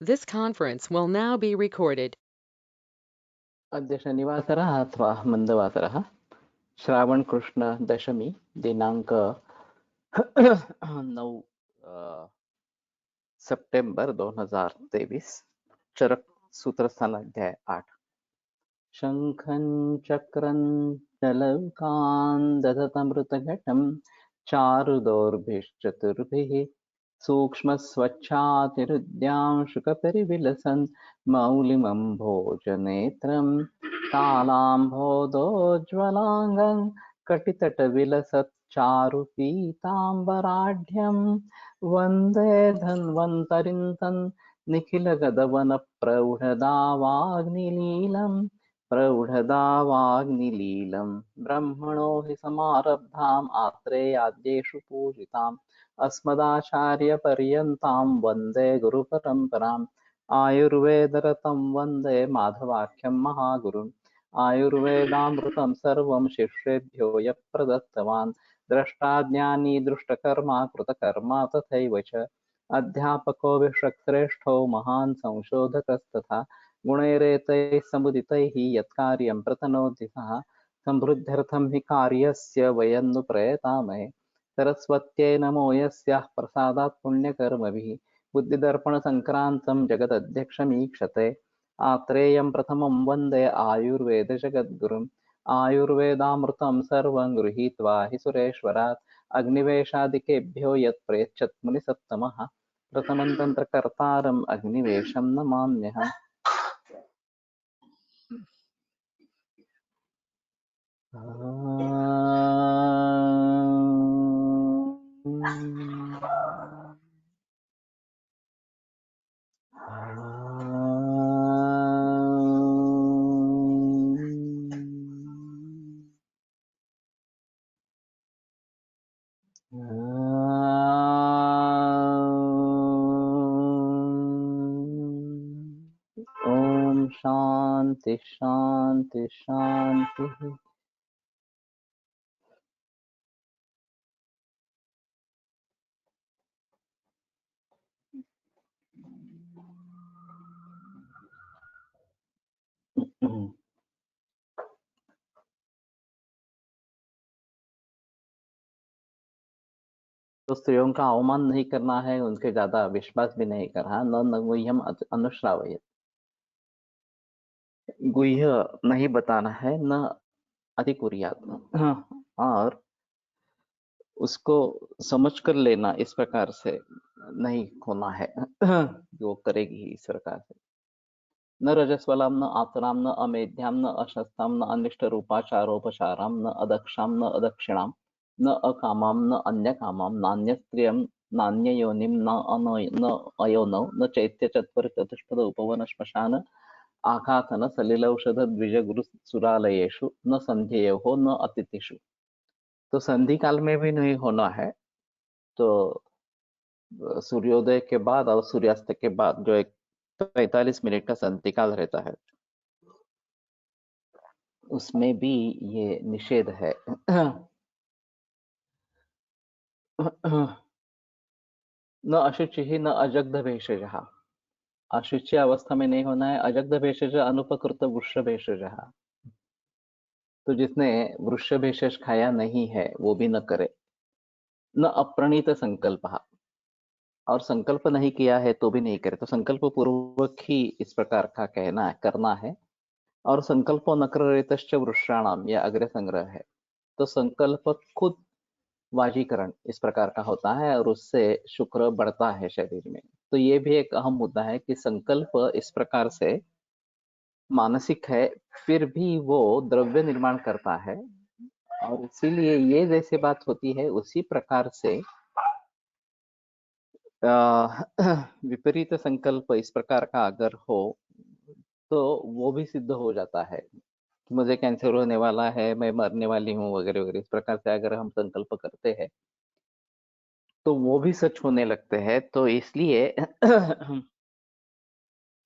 This conference will now be recorded. अद्य शनिवासरः अथवा मन्दवासरः श्रावणकृष्ण दशमी दिनांक 9 सप्टेंबर 2023 चरक सूत्रस्थान अध्याय 8 शंखं चक्रं चलकान् दधतमृतघटं चारुदौर्भिश्चतुर्भिः सूक्ष्मस्वच्छातिरुद्यांशुकपरिविलसन् मौलिमम्भोजनेत्रं कालाम्भोदोज्ज्वलाङ्गं कटितटविलसच्चारुपीताम्बराढ्यं वन्दे धन्वन्तरिं तन् निखिलगदवनप्रौढदावाग्निलीलम् प्रौढदावाग्निलीलं ब्रह्मणो हि समारब्धाम् आत्रेयाद्येषु पूजिताम् अस्मदाचार्यपर्यन्तां वन्दे गुरुपरम्पराम् आयुर्वेदरतं वन्दे माधवाख्यं महागुरुम् आयुर्वेदामृतं सर्वं शिष्येभ्यो यः प्रदत्तवान् द्रष्टाज्ञानी दृष्टकर्मा कृतकर्मा तथैव च अध्यापको विश्वश्रेष्ठो महान् संशोधकस्तथा गुणैरेतैः समुदितैः यत्कार्यं प्रतनोति सः समृद्ध्यर्थं हि कार्यस्य वयं नु प्रयतामहे सरस्वत्यै नमो यस्याः प्रसादात् पुण्यकर्मभिः बुद्धिदर्पणसङ्क्रान्तं जगदध्यक्षमीक्षते आत्रेयं प्रथमं वन्दे आयुर्वेदजगद्गुरुम् आयुर्वेदामृतं सर्वं गृहीत्वा हि सुरेश्वरात् अग्निवेशादिकेभ्यो यत् प्रेच्छत् मुनिसत्तमः प्रथमं तन्त्रकर्तारम् अग्निवेशं नमाम्यहम्। ओम शांति शांति शांति। तो स्त्रियों का अवमान नहीं करना है, उनके ज्यादा विश्वास भी नहीं करना, न गुह्यम अनुश्रावयत्, गुह्य नहीं बताना है, न अधिकुर्यात्, और उसको समझ कर लेना इस प्रकार से नहीं होना है। जो करेगी इस प्रकार से न रजस्वलाम न आतराम न अमेध्याम न अशस्ताम न अनिष्ट रूपाचारोपचाराम न अदक्षाम न अदक्षिणाम न अकामाम न अन्य कामाम नान्य स्त्रियम नान्य योनिम न अयोनौ न चैत्य चत्वर चतुष्पद उपवन श्मशान आघातन सलिलौषध द्विज गुरु सुरालयेषु न संध्येयो न अतिथिषु। तो संधि काल में भी नहीं होना है। तो सूर्योदय के बाद और सूर्यास्त के बाद जो एक 45 मिनट का संधि काल रहता है, उसमें भी ये निषेध है। न अशुचि ही न अजग्ध भेषज, अशुचि अवस्था में नहीं होना है। अजग्ध भेषज अनुपकृत वृक्ष भेषज, तो जिसने वृक्ष भेषज खाया नहीं है वो भी न करे। न अप्रणीत संकल्प, और संकल्प नहीं किया है तो भी नहीं करे। तो संकल्प पूर्वक ही इस प्रकार का कहना है, करना है। और संकल्प नक्ररेतश्च वृषाणाम, यह अग्र संग्रह है। तो संकल्प खुद वाजीकरण इस प्रकार का होता है और उससे शुक्र बढ़ता है शरीर में। तो ये भी एक अहम मुद्दा है कि संकल्प इस प्रकार से मानसिक है, फिर भी वो द्रव्य निर्माण करता है। और इसीलिए ये जैसे बात होती है उसी प्रकार से विपरीत संकल्प इस प्रकार का अगर हो तो वो भी सिद्ध हो जाता है कि मुझे कैंसर होने वाला है, मैं मरने वाली हूँ, वगैरह वगैरह। इस प्रकार से अगर हम संकल्प करते हैं तो वो भी सच होने लगते हैं। तो इसलिए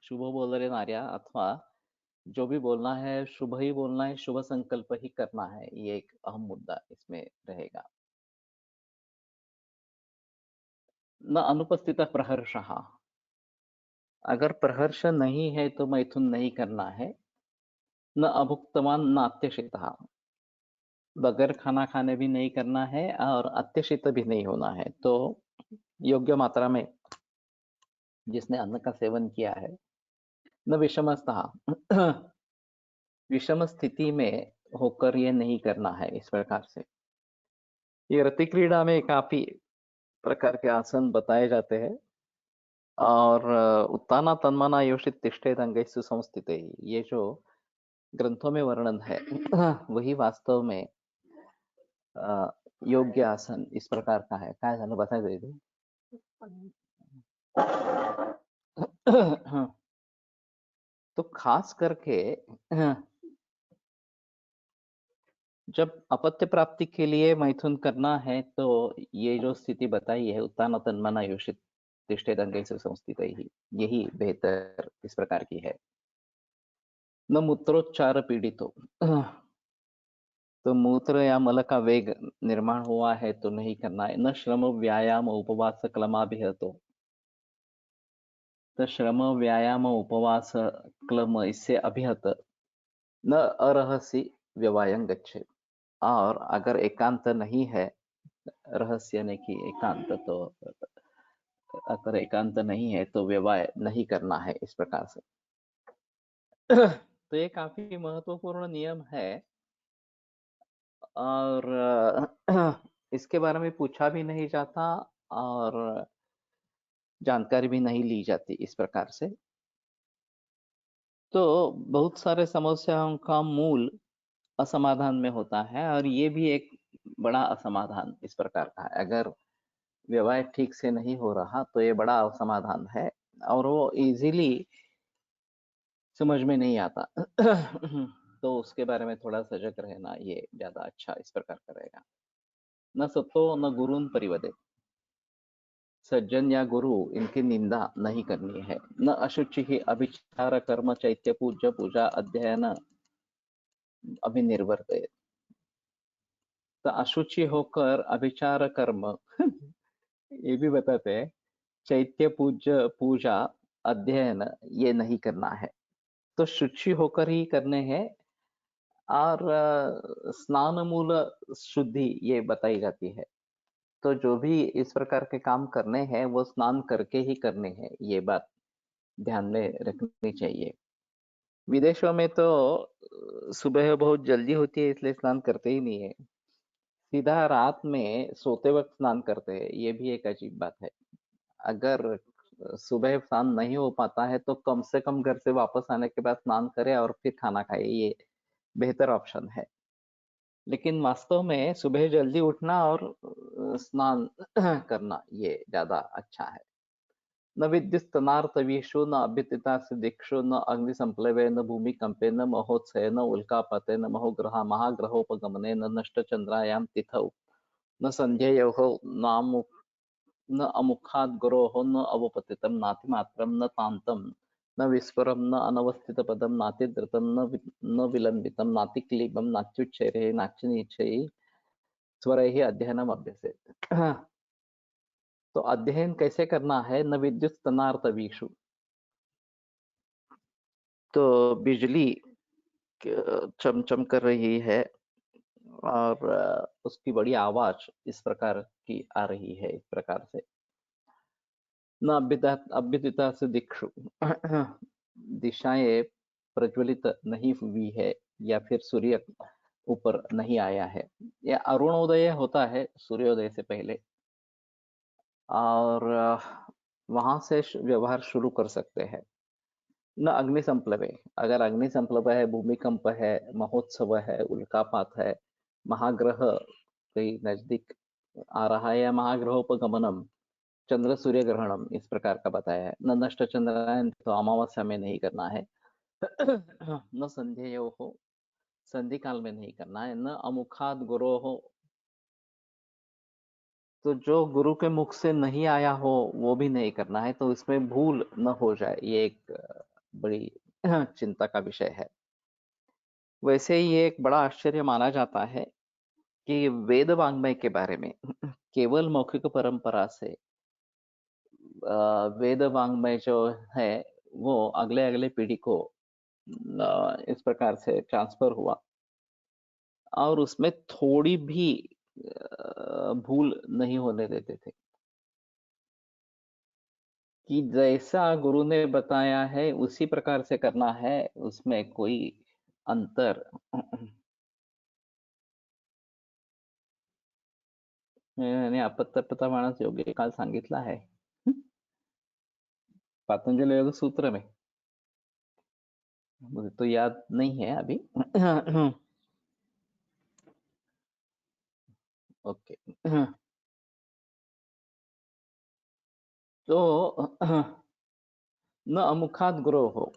शुभ बोल रहे नार्या, अथवा जो भी बोलना है शुभ ही बोलना है, शुभ संकल्प ही करना है। ये एक अहम मुद्दा इसमें रहेगा। न अनुपस्थित प्रहर्षः, अगर प्रहर्ष नहीं है तो मैथुन नहीं करना है। न अभुक्तवान न अत्यशितः, बगैर खाना खाने भी नहीं करना है और अत्यशित भी नहीं होना है। तो योग्य मात्रा में जिसने अन्न का सेवन किया है, न विषमस्तः, विषम स्थिति में होकर ये नहीं करना है। इस प्रकार से ये रति क्रीड़ा में काफी प्रकार के आसन बताए जाते हैं। और उत्ताना तन्मना योषित तिष्ठेत अंगैस्तु संस्थिते, ये जो ग्रंथों में वर्णन है वही वास्तव में अ, योग्य आसन इस प्रकार का है। काय झालं, बसायचं इथे? तो खास करके जब अपत्य प्राप्ति के लिए मैथुन करना है तो ये जो स्थिति बताई है, उत्तान तन्मना योषित तिष्ठेत अंगैस्तु संस्थितैः, यही बेहतर इस प्रकार की है। न मूत्रोच्चार पीड़ितो, तो मूत्र या मल का वेग निर्माण हुआ है तो नहीं करना है। न श्रम व्यायाम उपवास क्लमाभिहतो, तो श्रम व्यायाम उपवास क्लम इससे अभिहत न अरहसी व्यवायं गच्छेत। और अगर एकांत नहीं है, रहस्य ने कि एकांत, तो अगर एकांत नहीं है तो व्यवाय नहीं करना है इस प्रकार से। तो ये काफी महत्वपूर्ण नियम है और इसके बारे में पूछा भी नहीं जाता और जानकारी भी नहीं ली जाती इस प्रकार से। तो बहुत सारे समस्याओं का मूल असमाधान में होता है और ये भी एक बड़ा असमाधान इस प्रकार का है। अगर व्यवहार ठीक से नहीं हो रहा तो ये बड़ा असमाधान है और वो इजीली समझ में नहीं आता। तो उसके बारे में थोड़ा सजग रहना ये ज्यादा अच्छा इस प्रकार का रहेगा। न सतो न गुरुन परिवदे, सज्जन या गुरु इनकी निंदा नहीं करनी है। न अशुचि ही अभिचार कर्म चैत्य पूज्य पूजा अध्ययन अभिनिर्वर्तय, तो अशुचि होकर अभिचार कर्म ये भी बताते हैं, चैत्य पूज्य पूजा अध्ययन ये नहीं करना है। तो शुचि होकर ही करने हैं और स्नान मूल शुद्धि ये बताई जाती है। तो जो भी इस प्रकार के काम करने हैं वो स्नान करके ही करने हैं, ये बात ध्यान में रखनी चाहिए। विदेशों में तो सुबह बहुत जल्दी होती है इसलिए स्नान करते ही नहीं है, सीधा रात में सोते वक्त स्नान करते हैं। ये भी एक अजीब बात है। अगर सुबह स्नान नहीं हो पाता है तो कम से कम घर से वापस आने के बाद स्नान करें और फिर खाना खाए, ये बेहतर ऑप्शन है। लेकिन वास्तव में सुबह जल्दी उठना और स्नान करना ये ज्यादा अच्छा है। न विद्युस्तनार्थवीषु न अभ्युत्थितास्य दिक्षु न अग्निसंप्लवे न भूमिकंपे न महोत्सवे न उल्कापते न महोग्रह महाग्रहोपगमने न नष्टचंद्रायां तिथौ न संध्ययोः नामु न अमुखात् गुरोः न अवपतितं नातिमात्रं न तान्तं न विस्फुरं न अनवस्थितपदं नातिद्रुतं न विलम्बितं नातिक्लीबं नात्युच्चैः नाच्यनीचैः स्वरैः अध्ययनम् अभ्यसेत्। तो अध्ययन कैसे करना है? न विद्युत स्तनार्थवीषु, तो बिजली चमचम कर रही है और उसकी बड़ी आवाज इस प्रकार की आ रही है, इस प्रकार से। न अभ्युदिता से दिक्षु, दिशाएं प्रज्वलित नहीं हुई है या फिर सूर्य ऊपर नहीं आया है, या अरुणोदय होता है सूर्योदय से पहले और वहां से व्यवहार शुरू कर सकते हैं। न अग्नि संप्लवे, अगर अग्नि संप्लव है, भूमिकंप है, महोत्सव है, उल्कापात है, महाग्रह कहीं नजदीक आ रहा है या महाग्रहोपगमनम, चंद्र सूर्य ग्रहणम इस प्रकार का बताया है। न नष्ट चंद्रायन, तो अमावस्या में नहीं करना है। न संध्यो हो, संधि काल में नहीं करना है। न अमुखात गुरो हो, तो जो गुरु के मुख से नहीं आया हो वो भी नहीं करना है, तो इसमें भूल न हो जाए, ये एक बड़ी चिंता का विषय है। वैसे ही ये एक बड़ा आश्चर्य माना जाता है कि वेद वाङ्मय के बारे में केवल मौखिक परंपरा से वेद वाङ्मय जो है वो अगले पीढ़ी को इस प्रकार से ट्रांसफर हुआ और उसमें थोड़ी भी भूल नहीं होने देते थे कि जैसा गुरु ने बताया है उसी प्रकार से करना है, उसमें कोई अंतर मैंने अपत्य मानस योग्य काल सांगितला आहे पातंजल योग सूत्र में, मुझे तो याद नहीं है अभी ओके तो न अमुखात गुरु हो,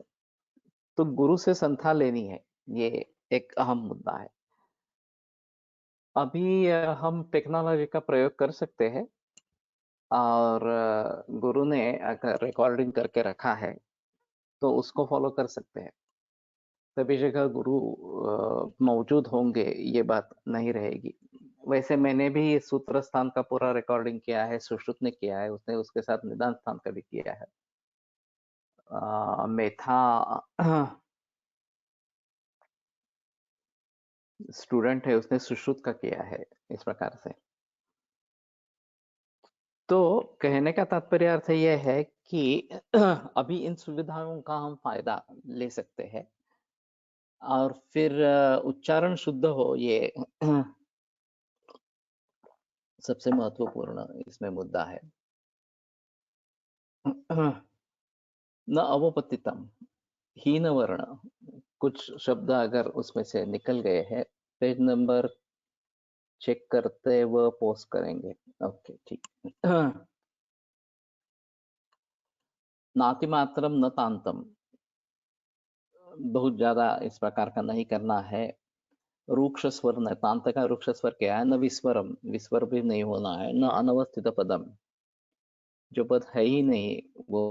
तो गुरु से संथा लेनी है, ये एक अहम मुद्दा है। अभी हम टेक्नोलॉजी का प्रयोग कर सकते हैं और गुरु ने अगर रिकॉर्डिंग करके रखा है तो उसको फॉलो कर सकते हैं। सभी जगह गुरु मौजूद होंगे ये बात नहीं रहेगी। वैसे मैंने भी सूत्र स्थान का पूरा रिकॉर्डिंग किया है, सुश्रुत ने किया है, उसने उसके साथ निदान स्थान का भी किया है। मेथा स्टूडेंट है, उसने सुश्रुत का किया है इस प्रकार से। तो कहने का तात्पर्य अर्थ यह है कि अभी इन सुविधाओं का हम फायदा ले सकते हैं और फिर उच्चारण शुद्ध हो, ये सबसे महत्वपूर्ण इसमें मुद्दा है। न अवपतितम, हीन वर्ण, कुछ शब्द अगर उसमें से निकल गए हैं, पेज नंबर चेक करते व पोस्ट करेंगे। ओके ठीक नातिमात्रम न तांतम, बहुत ज्यादा इस प्रकार का नहीं करना है। रूक्ष स्वर न, तांत का रूक्ष स्वर क्या है? न विस्वरम, विस्वर भी नहीं होना है। न अनवस्थित पदम, जो पद है ही नहीं वो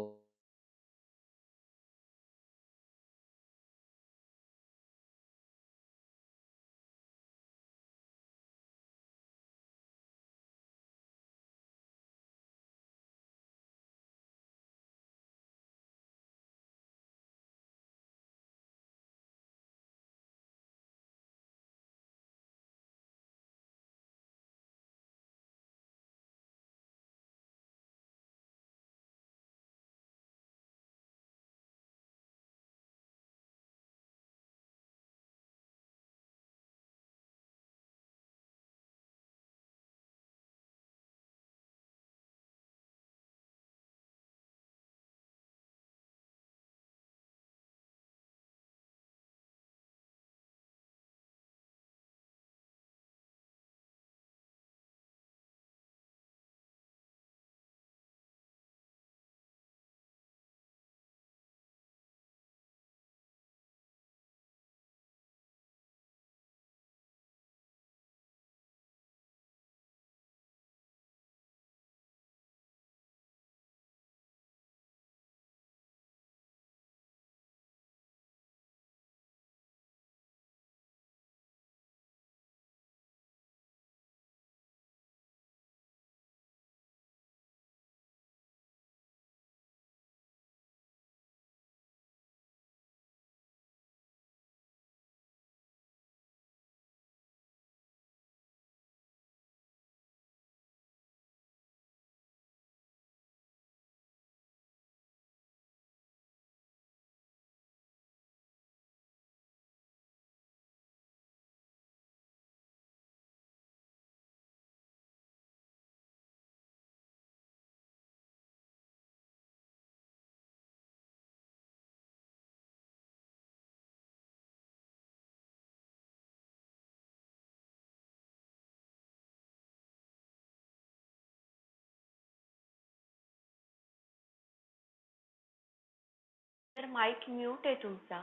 तर माईक म्यूट आहे तुमचा,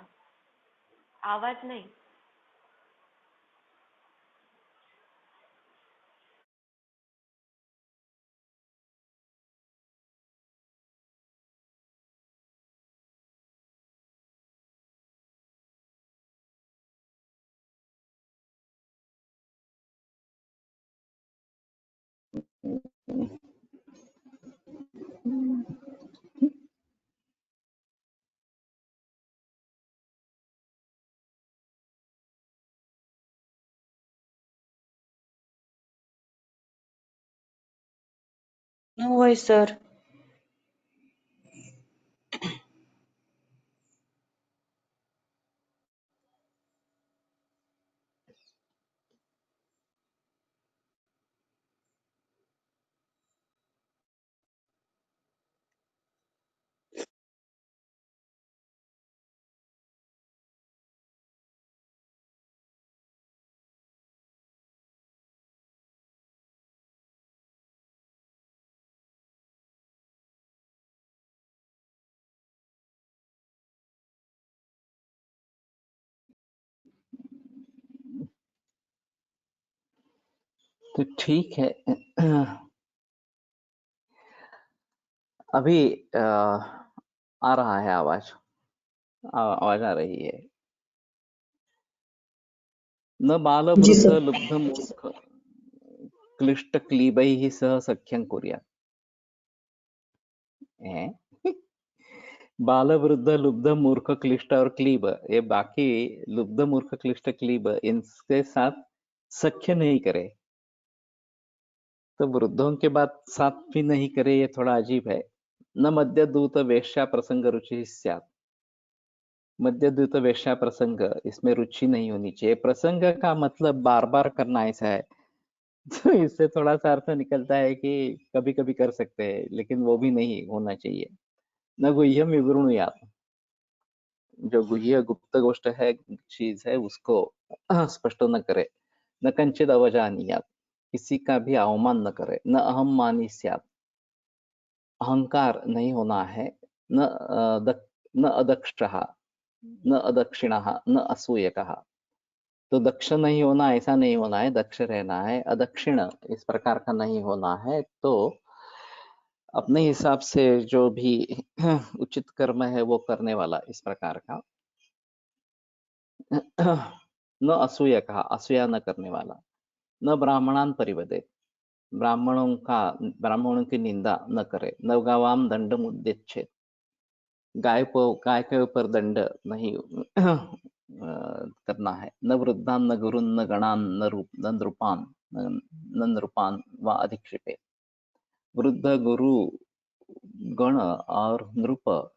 आवाज नाही. No voice, sir. तो ठीक है। अभी आ रहा है आवाज। आवाज आ रही है। न बाल जी वृद्ध सर। लुब्ध मूर्ख क्लिष्ट क्लीबैः सह सख्यं कुर्यात्। हैं? बाल वृद्ध लुब्ध मूर्ख क्लिष्ट और क्लीब, ये बाकी लुब्ध मूर्ख क्लिष्ट क्लीब इनके साथ सख्य नहीं करे, तो वृद्धों के बाद साथ भी नहीं करे, ये थोड़ा अजीब है। न मध्य दूत वेश्या प्रसंग रुचि स्यात्। मध्य दूत वेश्या प्रसंग, इसमें रुचि नहीं होनी चाहिए। प्रसंग का मतलब बार बार करना ऐसा है। तो इससे थोड़ा सा अर्थ निकलता है कि कभी कभी कर सकते हैं, लेकिन वो भी नहीं होना चाहिए। न गुह्यम विवृणुयात्, जो गुह्य गुप्त गोष्ठ है, चीज है, उसको स्पष्ट न करे। न कंचित अवजानीयात्, किसी का भी अवमान न करे। न अहम मानी स्यात्, अहंकार नहीं होना है। न न अदक्षः, न अदक्षिणः, न असूयकः। तो दक्ष नहीं होना, ऐसा नहीं होना है, दक्ष रहना है। अदक्षिण इस प्रकार का नहीं होना है। तो अपने हिसाब से जो भी उचित कर्म है वो करने वाला, इस प्रकार का। न असूया कहा, असूया न करने वाला। न ब्राह्मणान परिवदेत, ब्राह्मणों की निंदा न करे। न गवाम दंड मुद्यच्छेद, गाय के ऊपर दंड नहीं करना है। न वृद्धान न गुरुन न गणान न नृपान, न नृपान व अधिक्षेपे। वृद्ध, गुरु, गण और नृप,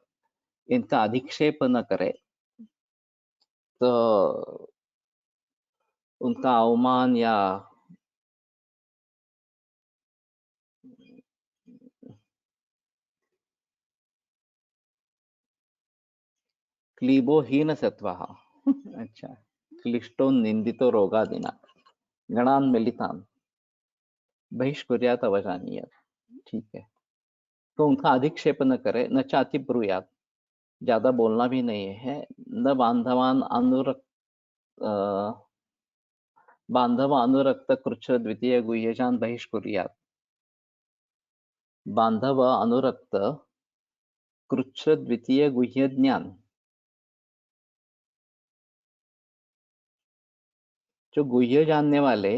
इनका अधिक्षेप न करे, तो उनका अवमान या क्लीबो हीन सत्वः। अच्छा, क्लिष्टो निंदितो रोगादिना गणान मिलितान बहिष्कुर्यात अवजानीयत। ठीक है, तो उनका अधिक्षेप न करे। न चाति ब्रूयात, ज्यादा बोलना भी नहीं है। न बांधवान अनुरक्त बांधव अनुरक्त कृच्छ द्वितीय गुह्यजान बहिष्कुर्यात। बांधव अनुरक्त कृच्छ द्वितीय गुह्य ज्ञान, जो गुह्य जानने वाले,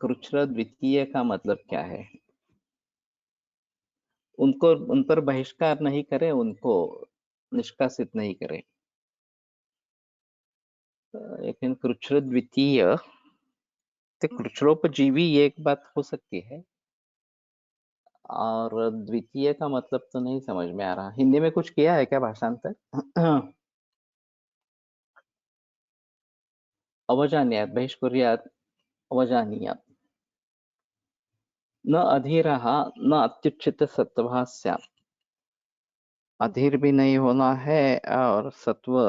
कृच्छ द्वितीय का मतलब क्या है? उनको, उन पर बहिष्कार नहीं करे, उनको निष्कासित नहीं करे। लेकिन कृच्छ्र द्वितीय, तो कृच्छ्रोपजीवी ये एक बात हो सकती है, और द्वितीय का मतलब तो नहीं समझ में आ रहा। हिंदी में कुछ किया है क्या भाषांतर? अवजान्यात बहिष्कुर्यात अवजानीयात। न अधीरः न अत्युच्चित सत्वः स्यात्, अधीर भी नहीं होना है और सत्व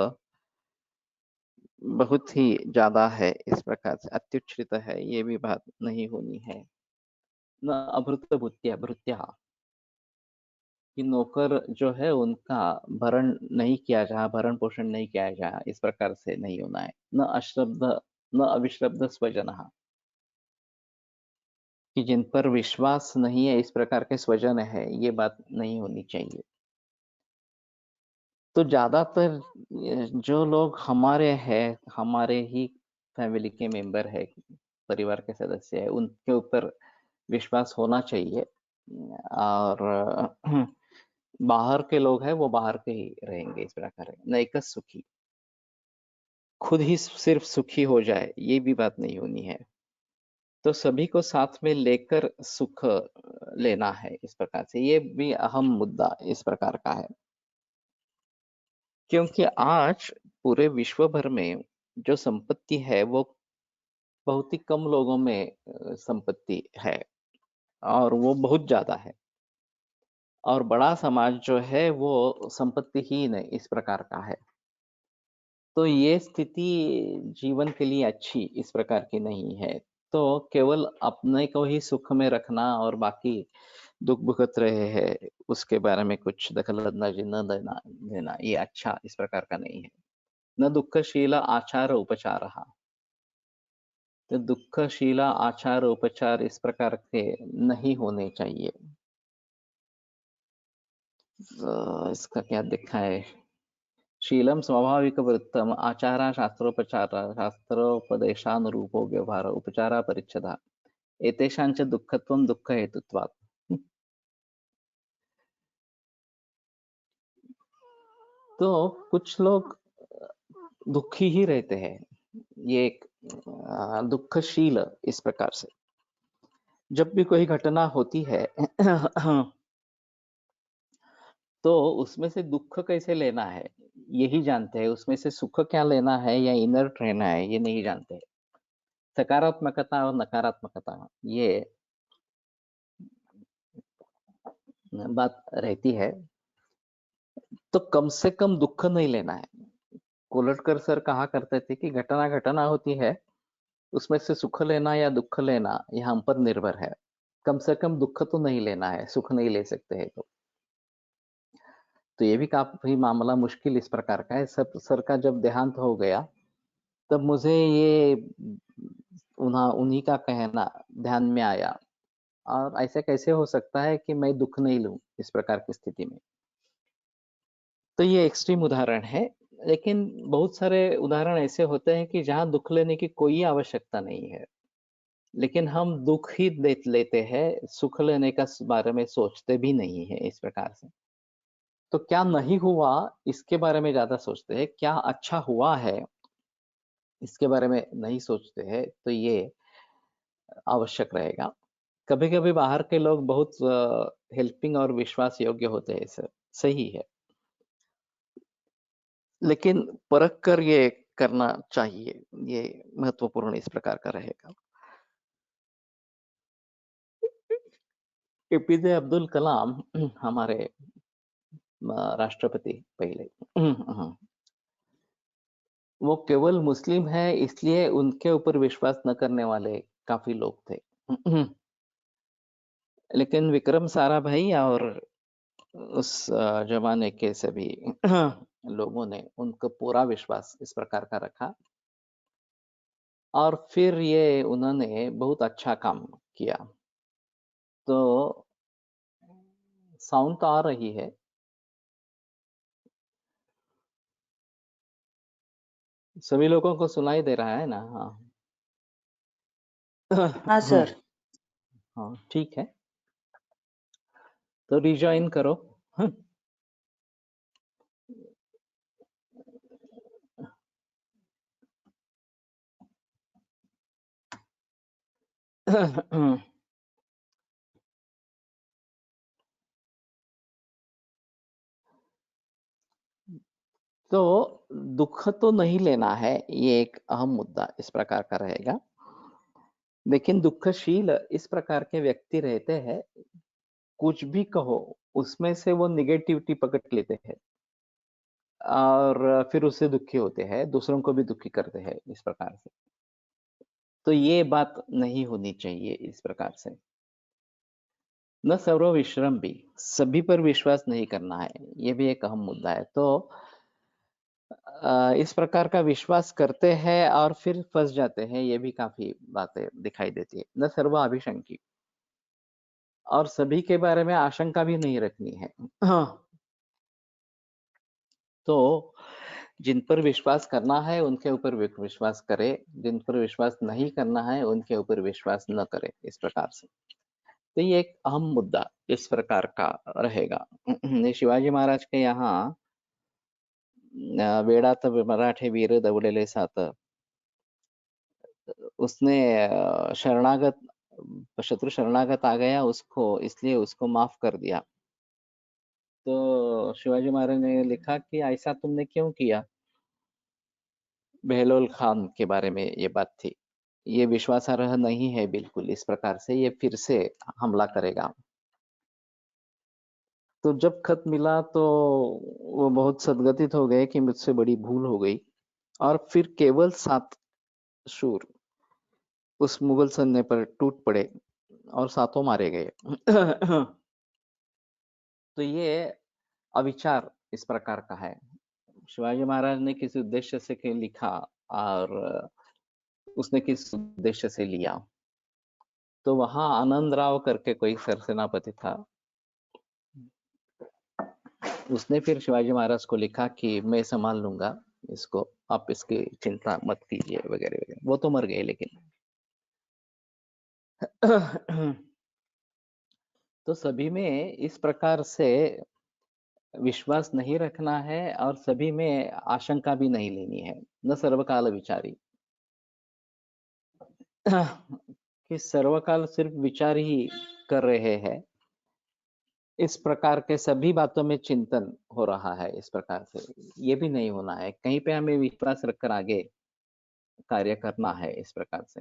बहुत ही ज्यादा है, इस प्रकार से अत्युच्छ्रित है, ये भी बात नहीं होनी है। न अभृत भृत्या भृत्या, कि नौकर जो है उनका भरण नहीं किया जा, भरण पोषण नहीं किया जा, इस प्रकार से नहीं होना है। न अश्रद्ध न अविश्रब्ध स्वजन, कि जिन पर विश्वास नहीं है, इस प्रकार के स्वजन है, ये बात नहीं होनी चाहिए। तो ज्यादातर जो लोग हमारे हैं, हमारे ही फैमिली के मेंबर है, परिवार के सदस्य है, उनके ऊपर विश्वास होना चाहिए। और बाहर के लोग हैं, वो बाहर के ही रहेंगे, इस प्रकार है। नैक सुखी, खुद ही सिर्फ सुखी हो जाए, ये भी बात नहीं होनी है। तो सभी को साथ में लेकर सुख लेना है, इस प्रकार से। ये भी अहम मुद्दा इस प्रकार का है, क्योंकि आज पूरे विश्व भर में जो संपत्ति है वो बहुत ही कम लोगों में संपत्ति है, और वो बहुत ज्यादा है। और बड़ा समाज जो है वो संपत्तिहीन इस प्रकार का है। तो ये स्थिति जीवन के लिए अच्छी इस प्रकार की नहीं है। तो केवल अपने को ही सुख में रखना और बाकी दुख भुगत रहे हैं उसके बारे में कुछ दखलंदाजी न देना देना ये अच्छा इस प्रकार का नहीं है। न दुःखशील आचार उपचार। तो दुःखशील आचार उपचार इस प्रकार के नहीं होने चाहिए। इसका क्या दिखा है? शीलम स्वाभाविक वृत्तम आचारा शास्त्रोपचार शास्त्रोपदेशानुरूपो व्यवहार उपचारा परिच्छदा एतेषांच दुःखत्वं दुःख हेतुत्वात्। तो कुछ लोग दुखी ही रहते हैं, ये एक दुःखशील इस प्रकार से। जब भी कोई घटना होती है तो उसमें से दुख कैसे लेना है यही जानते हैं, उसमें से सुख क्या लेना है या इनर्ट रहना है ये नहीं जानते। सकारात्मकता और नकारात्मकता ये बात रहती है। तो कम से कम दुख नहीं लेना है। कोलटकर सर कहा करते थे कि घटना घटना होती है, उसमें से सुख लेना या दुख लेना यह हम पर निर्भर है। कम से कम दुख तो नहीं लेना है, सुख नहीं ले सकते हैं। तो ये भी काफी मामला मुश्किल इस प्रकार का है। सब सर का जब देहांत हो गया तब मुझे ये उन्हीं का कहना ध्यान में आया, और ऐसे कैसे हो सकता है कि मैं दुख नहीं लूं इस प्रकार की स्थिति में। तो ये एक्सट्रीम उदाहरण है, लेकिन बहुत सारे उदाहरण ऐसे होते हैं कि जहां दुख लेने की कोई आवश्यकता नहीं है, लेकिन हम दुख ही लेते हैं, सुख लेने का बारे में सोचते भी नहीं है इस प्रकार से। तो क्या नहीं हुआ इसके बारे में ज्यादा सोचते हैं, क्या अच्छा हुआ है इसके बारे में नहीं सोचते हैं। तो ये आवश्यक रहेगा। कभी कभी बाहर के लोग बहुत हेल्पिंग और विश्वास योग्य होते हैं सर, सही है, लेकिन परख कर ये करना चाहिए, ये महत्वपूर्ण इस प्रकार का रहेगा। एपीजे अब्दुल कलाम हमारे राष्ट्रपति पहले, वो केवल मुस्लिम है इसलिए उनके ऊपर विश्वास न करने वाले काफी लोग थे। लेकिन विक्रम साराभाई और उस जमाने के सभी लोगों ने उनको पूरा विश्वास इस प्रकार का रखा, और फिर ये उन्होंने बहुत अच्छा काम किया। तो साउंड तो आ रही है? सभी लोगों को सुनाई दे रहा है ना? हाँ हाँ सर। हाँ ठीक है, तो रिजॉइन करो। तो दुख तो नहीं लेना है, ये एक अहम मुद्दा इस प्रकार का रहेगा। लेकिन दुखशील इस प्रकार के व्यक्ति रहते हैं, कुछ भी कहो उसमें से वो निगेटिविटी पकड़ लेते हैं और फिर उससे दुखी होते हैं, दूसरों को भी दुखी करते हैं इस प्रकार से। तो ये बात नहीं होनी चाहिए इस प्रकार से। न सर्व विश्रम भी, सभी पर विश्वास नहीं करना है, ये भी एक अहम मुद्दा है। तो इस प्रकार का विश्वास करते हैं और फिर फंस जाते हैं, ये भी काफी बातें दिखाई देती है। न सर्व अभिशंकी, और सभी के बारे में आशंका भी नहीं रखनी है। तो जिन पर विश्वास करना है उनके ऊपर विश्वास करे, जिन पर विश्वास नहीं करना है उनके ऊपर विश्वास न करे, इस प्रकार से। तो ये एक अहम मुद्दा इस प्रकार का रहेगा। ये शिवाजी महाराज के यहाँ वेडात मराठे वीर दौड़ले साथ, उसने शत्रु शरणागत आ गया उसको, इसलिए उसको माफ कर दिया। तो शिवाजी महाराज ने लिखा कि ऐसा तुमने क्यों किया? बहलोल खान के बारे में ये बात थी। ये विश्वासार्ह नहीं है बिल्कुल, इस प्रकार से ये फिर से हमला करेगा। तो जब खत मिला तो वो बहुत सदगतित हो गए कि मुझसे बड़ी भूल हो गई, और फिर केवल 7 शूर उस मुगल सैन्य पर टूट पड़े और सातों मारे गए। तो ये अविचार इस प्रकार का है। शिवाजी महाराज ने किस उद्देश्य से लिखा और उसने किस उद्देश्य से लिया। तो वहां आनंद राव करके कोई सरसेनापति था, उसने फिर शिवाजी महाराज को लिखा कि मैं संभाल लूंगा इसको, आप इसकी चिंता मत कीजिए वगैरह वगैरह। वो तो मर गए लेकिन। तो सभी में इस प्रकार से विश्वास नहीं रखना है और सभी में आशंका भी नहीं लेनी है, न सर्वकाल विचारी। कि सर्वकाल सिर्फ विचार ही कर रहे हैं, इस प्रकार के सभी बातों में चिंतन हो रहा है, इस प्रकार से ये भी नहीं होना है। कहीं पे हमें विश्वास रखकर आगे कार्य करना है, इस प्रकार से।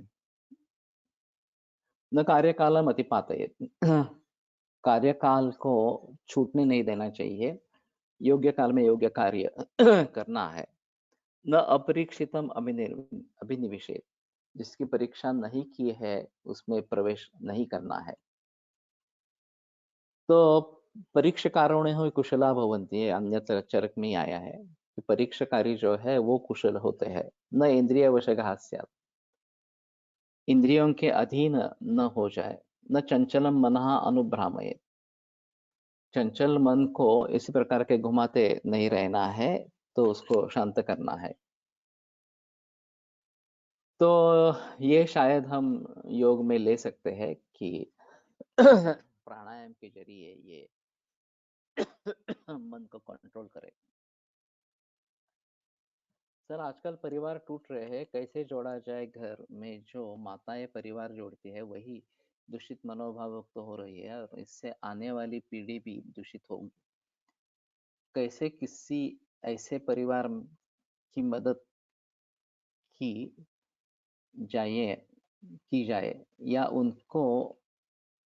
न कार्यकालम अतिपातयेत। कार्यकाल को छूटने नहीं देना चाहिए, योग्य काल में योग्य कार्य करना है। न अपरीक्षितम अभिनिवेशेत, जिसकी परीक्षा नहीं की है उसमें प्रवेश नहीं करना है। तो परीक्षकारों कुशला भवन्ति, ये अन्यत्र चरक में आया है कि परीक्षकारी जो है वो कुशल होते हैं। न इंद्रिय वशगः स्यात्, इंद्रियों के अधीन न हो जाए। न चंचलम मनः अनुभ्रामयेत्, चंचल मन को इसी प्रकार के घुमाते नहीं रहना है, तो उसको शांत करना है। तो ये शायद हम योग में ले सकते हैं कि प्राणायाम के जरिए ये मन को कंट्रोल करे। सर आजकल परिवार टूट रहे हैं, कैसे जोड़ा जाए? घर में जो माताएं परिवार जोड़ती है वही दूषित मनोभाव युक्त हो रही है और इससे आने वाली पीढ़ी भी दूषित होगी। कैसे किसी ऐसे परिवार की मदद की जाए की जाए, या उनको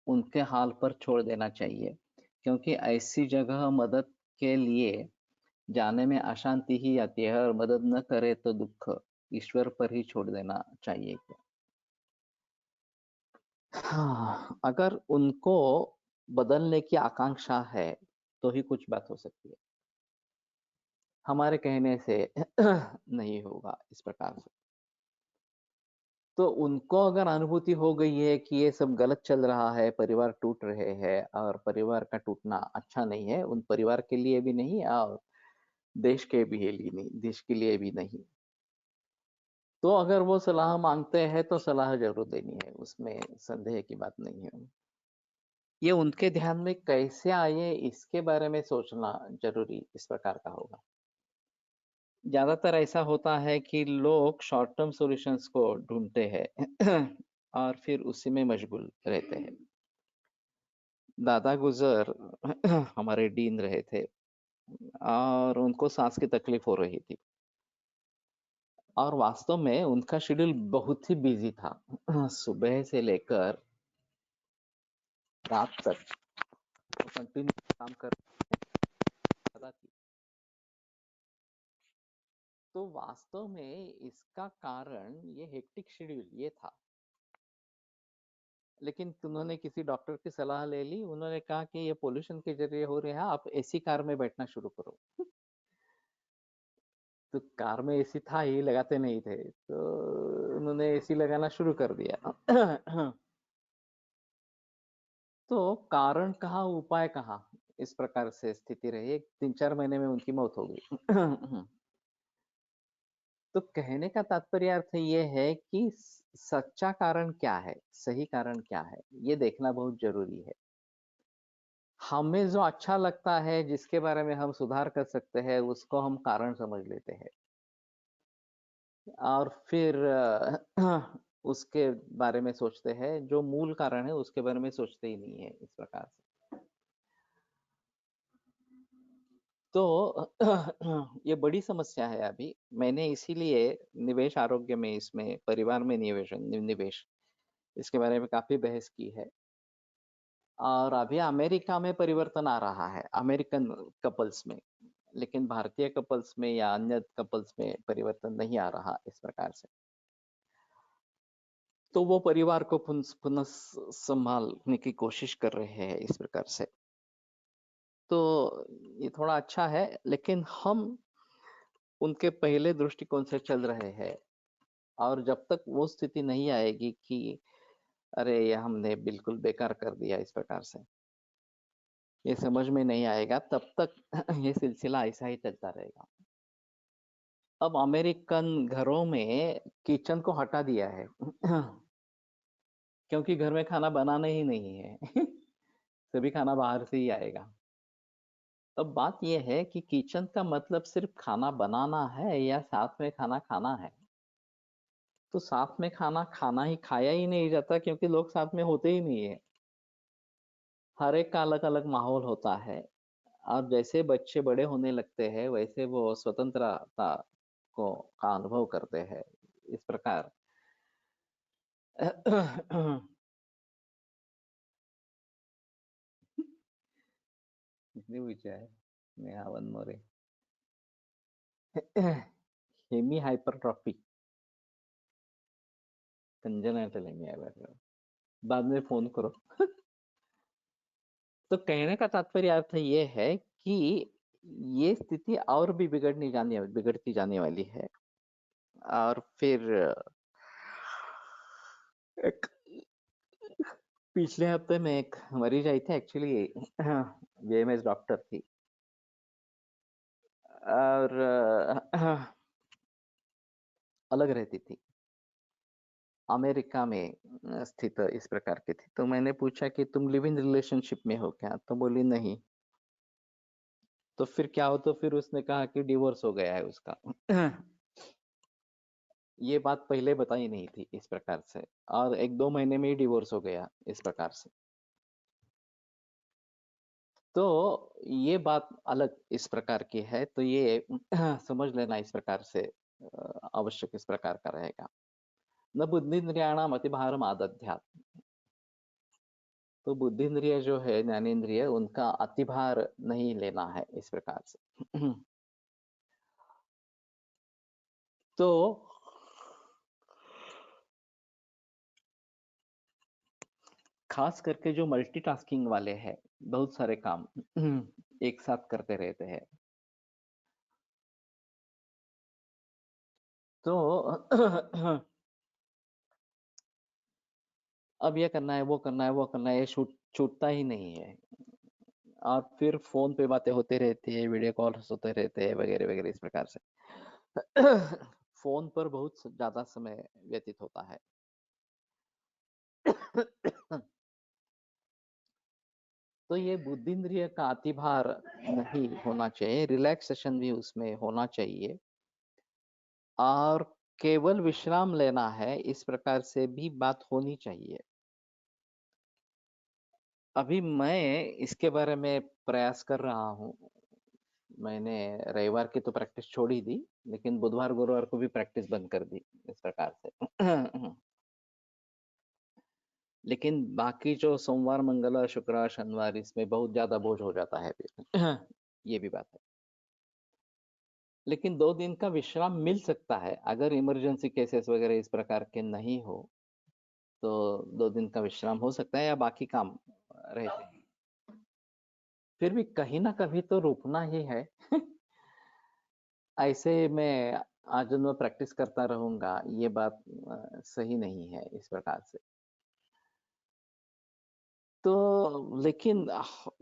उनके हाल पर छोड़ देना चाहिए? क्योंकि ऐसी जगह मदद के लिए जाने में अशांति ही आती है, और मदद न करे तो दुख ईश्वर पर ही छोड़ देना चाहिए क्या? हाँ, अगर उनको बदलने की आकांक्षा है तो ही कुछ बात हो सकती है, हमारे कहने से नहीं होगा इस प्रकार से। तो उनको अगर अनुभूति हो गई है कि ये सब गलत चल रहा है, परिवार टूट रहे हैं और परिवार का टूटना अच्छा नहीं है, उन परिवार के लिए भी नहीं और देश के भी लिए नहीं, देश के लिए भी नहीं, तो अगर वो सलाह मांगते हैं तो सलाह जरूर देनी है, उसमें संदेह की बात नहीं है। ये उनके ध्यान में कैसे आए इसके बारे में सोचना जरूरी इस प्रकार का होगा। ज्यादातर ऐसा होता है कि लोग शॉर्ट टर्म सॉल्यूशंस को ढूंढते हैं और फिर उसी में मशगूल रहते हैं। दादा गुजर हमारे डीन रहे थे और उनको सांस की तकलीफ हो रही थी, और वास्तव में उनका शेड्यूल बहुत ही बिजी था। सुबह से लेकर रात तक कंटिन्यू काम कर रहा थी। तो वास्तव में इसका कारण ये हेक्टिक शेड्यूल ये था, लेकिन उन्होंने किसी डॉक्टर की सलाह ले ली। उन्होंने कहा कि ये पोल्यूशन के जरिए हो रहा है, आप एसी कार में बैठना शुरू करो। तो कार में एसी था ही, लगाते नहीं थे, तो उन्होंने एसी लगाना शुरू कर दिया। तो कारण कहाँ उपाय कहाँ, इस प्रकार से स्थिति रही। 3-4 महीने में उनकी मौत हो गई। तो कहने का तात्पर्य अर्थ ये है कि सच्चा कारण क्या है, सही कारण क्या है, ये देखना बहुत जरूरी है। हमें जो अच्छा लगता है, जिसके बारे में हम सुधार कर सकते हैं, उसको हम कारण समझ लेते हैं। और फिर उसके बारे में सोचते हैं, जो मूल कारण है उसके बारे में सोचते ही नहीं है इस प्रकार से। तो ये बड़ी समस्या है अभी। मैंने इसीलिए निवेश आरोग्य में, इसमें परिवार में निवेश इसके बारे में काफ़ी बहस की है। और अभी अमेरिका में परिवर्तन आ रहा है, अमेरिकन कपल्स में। लेकिन भारतीय कपल्स में या अन्य कपल्स में परिवर्तन नहीं आ रहा इस प्रकार से। तो वो परिवार को पुनः संभालने की कोशिश कर रहे हैं इस प्रकार से। तो ये थोड़ा अच्छा है, लेकिन हम उनके पहले दृष्टिकोण से चल रहे हैं। और जब तक वो स्थिति नहीं आएगी कि अरे ये हमने बिल्कुल बेकार कर दिया इस प्रकार से, ये समझ में नहीं आएगा, तब तक ये सिलसिला ऐसा ही चलता रहेगा। अब अमेरिकन घरों में किचन को हटा दिया है क्योंकि घर में खाना बनाना ही नहीं है सभी खाना बाहर से ही आएगा। अब बात यह है कि किचन का मतलब सिर्फ खाना बनाना है या साथ में खाना खाना है। तो साथ में खाना खाना ही खाया ही नहीं जाता, क्योंकि लोग साथ में होते ही नहीं है। हर एक का अलग अलग माहौल होता है। और जैसे बच्चे बड़े होने लगते हैं वैसे वो स्वतंत्रता को का अनुभव करते हैं इस प्रकार। किसने पूछा है? नेहा वन मोरे। Hemi hypertrophy congenital hemi hypertrophy, बाद में फोन करो। तो कहने का तात्पर्य अर्थ ये है कि ये स्थिति और भी बिगड़ती जाने वाली है। और फिर एक पिछले हफ्ते में एक मरीज आई थी, एक्चुअली बीएमएस डॉक्टर थी। और अलग रहती थी, अमेरिका में स्थित इस प्रकार की थी। तो मैंने पूछा कि तुम लिव इन रिलेशनशिप में हो क्या? तो बोली नहीं। तो फिर क्या हो? तो फिर उसने कहा कि डिवोर्स हो गया है उसका। ये बात पहले बताई नहीं थी इस प्रकार से, और 1-2 महीने में ही डिवोर्स हो गया इस प्रकार से। तो ये बात अलग इस प्रकार की है, तो ये समझ लेना इस प्रकार से आवश्यक इस प्रकार का रहेगा। न बुद्धिन्द्रियाणाम अतिभारम आदध्यात्। तो बुद्धिन्द्रिय जो है, ज्ञानेन्द्रिय, उनका अतिभार नहीं लेना है इस प्रकार से। तो खास करके जो मल्टीटास्किंग वाले हैं, बहुत सारे काम एक साथ करते रहते हैं, तो अब ये करना है, वो करना है, वो करना है, ये छूटता ही नहीं है। और फिर फोन पे बातें होते रहती है, वीडियो कॉल्स होते रहते हैं, वगैरह वगैरह इस प्रकार से। फोन पर बहुत ज्यादा समय व्यतीत होता है। तो ये बुद्धिन्द्रिय का अतिभार नहीं होना चाहिए, रिलैक्सेशन भी उसमें होना चाहिए। और केवल विश्राम लेना है, इस प्रकार से भी बात होनी चाहिए। अभी मैं इसके बारे में प्रयास कर रहा हूँ। मैंने रविवार की तो प्रैक्टिस छोड़ ही दी, लेकिन बुधवार गुरुवार को भी प्रैक्टिस बंद कर दी इस प्रकार से। लेकिन बाकी जो सोमवार मंगलवार शुक्रवार शनिवार, इसमें बहुत ज्यादा बोझ हो जाता है फिर। ये भी बात है। लेकिन 2 दिन का विश्राम मिल सकता है, अगर इमरजेंसी केसेस वगैरह इस प्रकार के नहीं हो तो 2 दिन का विश्राम हो सकता है, या बाकी काम रहते हैं। फिर भी कहीं ना कहीं तो रुकना ही है। ऐसे मैं आजन्म प्रैक्टिस करता रहूंगा, ये बात सही नहीं है इस प्रकार से। तो लेकिन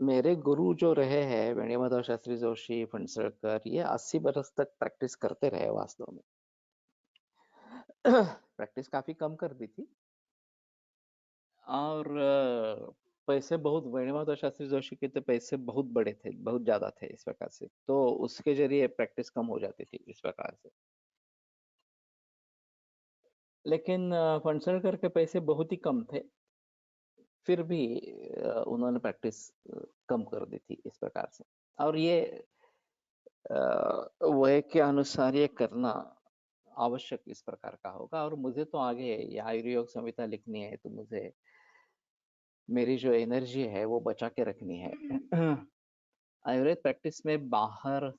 मेरे गुरु जो रहे हैं, वेणुमाधव शास्त्री जोशी, फणसळकर, ये 80 बरस तक प्रैक्टिस करते रहे वास्तव में। प्रैक्टिस काफी कम कर दी थी। और पैसे बहुत, वेणुमाधव शास्त्री जोशी के तो पैसे बहुत बड़े थे, बहुत ज्यादा थे इस प्रकार से। तो उसके जरिए प्रैक्टिस कम हो जाती थी इस प्रकार से। लेकिन फंडसरकर के पैसे बहुत ही कम थे, फिर भी उन्होंने प्रैक्टिस कम कर दी थी इस प्रकार से। और ये वय के अनुसार ये करना आवश्यक इस प्रकार का होगा। और मुझे तो आगे ये आयुर्योग संहिता लिखनी है, तो मुझे मेरी जो एनर्जी है वो बचा के रखनी है। आयुर्वेद प्रैक्टिस में बाहर,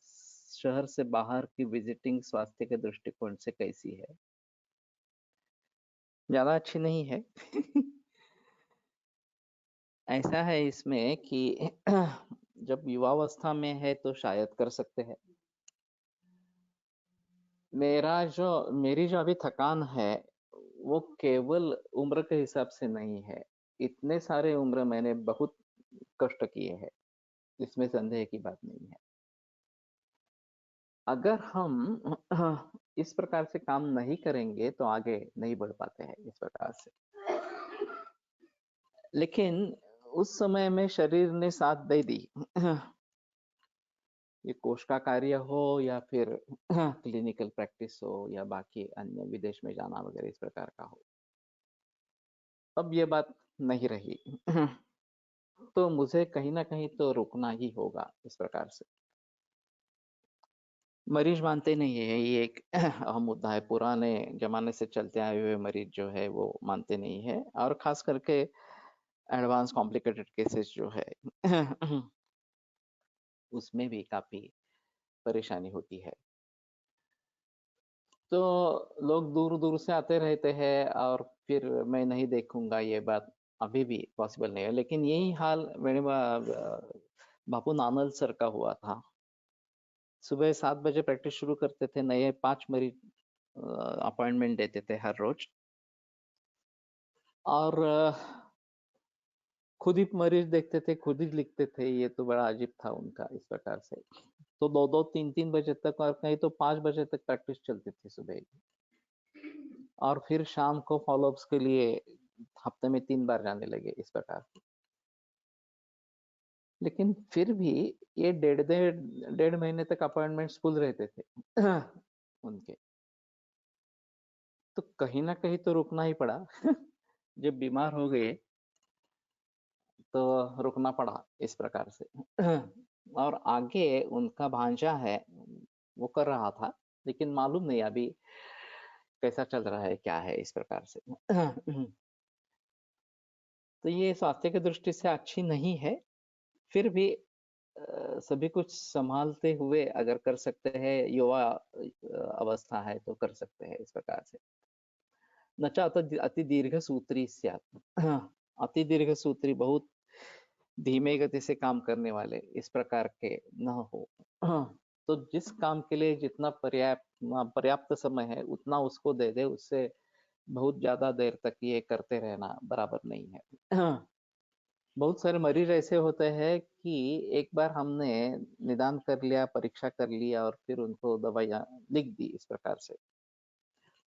शहर से बाहर की विजिटिंग स्वास्थ्य के दृष्टिकोण से कैसी है? ज्यादा अच्छी नहीं है। ऐसा है इसमें कि जब युवावस्था में है तो शायद कर सकते हैं। मेरी जो अभी थकान है वो केवल उम्र के हिसाब से नहीं है। इतने सारे उम्र मैंने बहुत कष्ट किए हैं, इसमें संदेह की बात नहीं है। अगर हम इस प्रकार से काम नहीं करेंगे तो आगे नहीं बढ़ पाते हैं इस प्रकार से। लेकिन उस समय में शरीर ने साथ दे दी। ये कोष का कार्य हो या फिर क्लिनिकल प्रैक्टिस हो या बाकी अन्य विदेश में जाना वगैरह इस प्रकार का हो, अब ये बात नहीं रही। तो मुझे कहीं ना कहीं तो रुकना ही होगा इस प्रकार से। मरीज मानते नहीं है, ये एक अहम मुद्दा है। पुराने जमाने से चलते आए हुए मरीज जो है वो मानते नहीं है, और खास करके एडवांस कॉम्प्लिकेटेड केसेस जो है उसमें भी काफी परेशानी होती है। तो लोग दूर दूर से आते रहते हैं, और फिर मैं नहीं देखूंगा, ये बात अभी भी पॉसिबल नहीं है। लेकिन यही हाल मेरे बापू नानल सर का हुआ था। सुबह 7 बजे प्रैक्टिस शुरू करते थे, नए 5 मरीज अपॉइंटमेंट देते थे हर रोज, और खुद ही मरीज देखते थे, खुद ही लिखते थे। ये तो बड़ा अजीब था उनका इस प्रकार से। तो 2-2 3-3 बजे तक, और कहीं तो 5 बजे तक प्रैक्टिस चलती थी सुबह की। और फिर शाम को फॉलोअप्स के लिए हफ्ते में 3 बार जाने लगे इस प्रकार। लेकिन फिर भी ये डेढ़ महीने तक अपॉइंटमेंट्स फुल रहते थे उनके। तो कहीं ना कहीं तो रुकना ही पड़ा। जब बीमार हो गए तो रुकना पड़ा इस प्रकार से। और आगे उनका भांजा है, वो कर रहा था, लेकिन मालूम नहीं अभी कैसा चल रहा है, क्या है इस प्रकार से। तो ये स्वास्थ्य की दृष्टि से अच्छी नहीं है। फिर भी सभी कुछ संभालते हुए अगर कर सकते हैं, युवा अवस्था है तो कर सकते हैं इस प्रकार से। न चाहता अति दीर्घ सूत्री स्यात्। अति दीर्घ सूत्री, बहुत धीमे गति से काम करने वाले इस प्रकार के न हो। तो जिस काम के लिए जितना पर्याप्त समय है उतना उसको दे दे, उससे बहुत ज्यादा देर तक ये करते रहना बराबर नहीं है। बहुत सारे मरीज ऐसे होते हैं कि एक बार हमने निदान कर लिया, परीक्षा कर लिया, और फिर उनको दवाइयाँ लिख दी इस प्रकार से,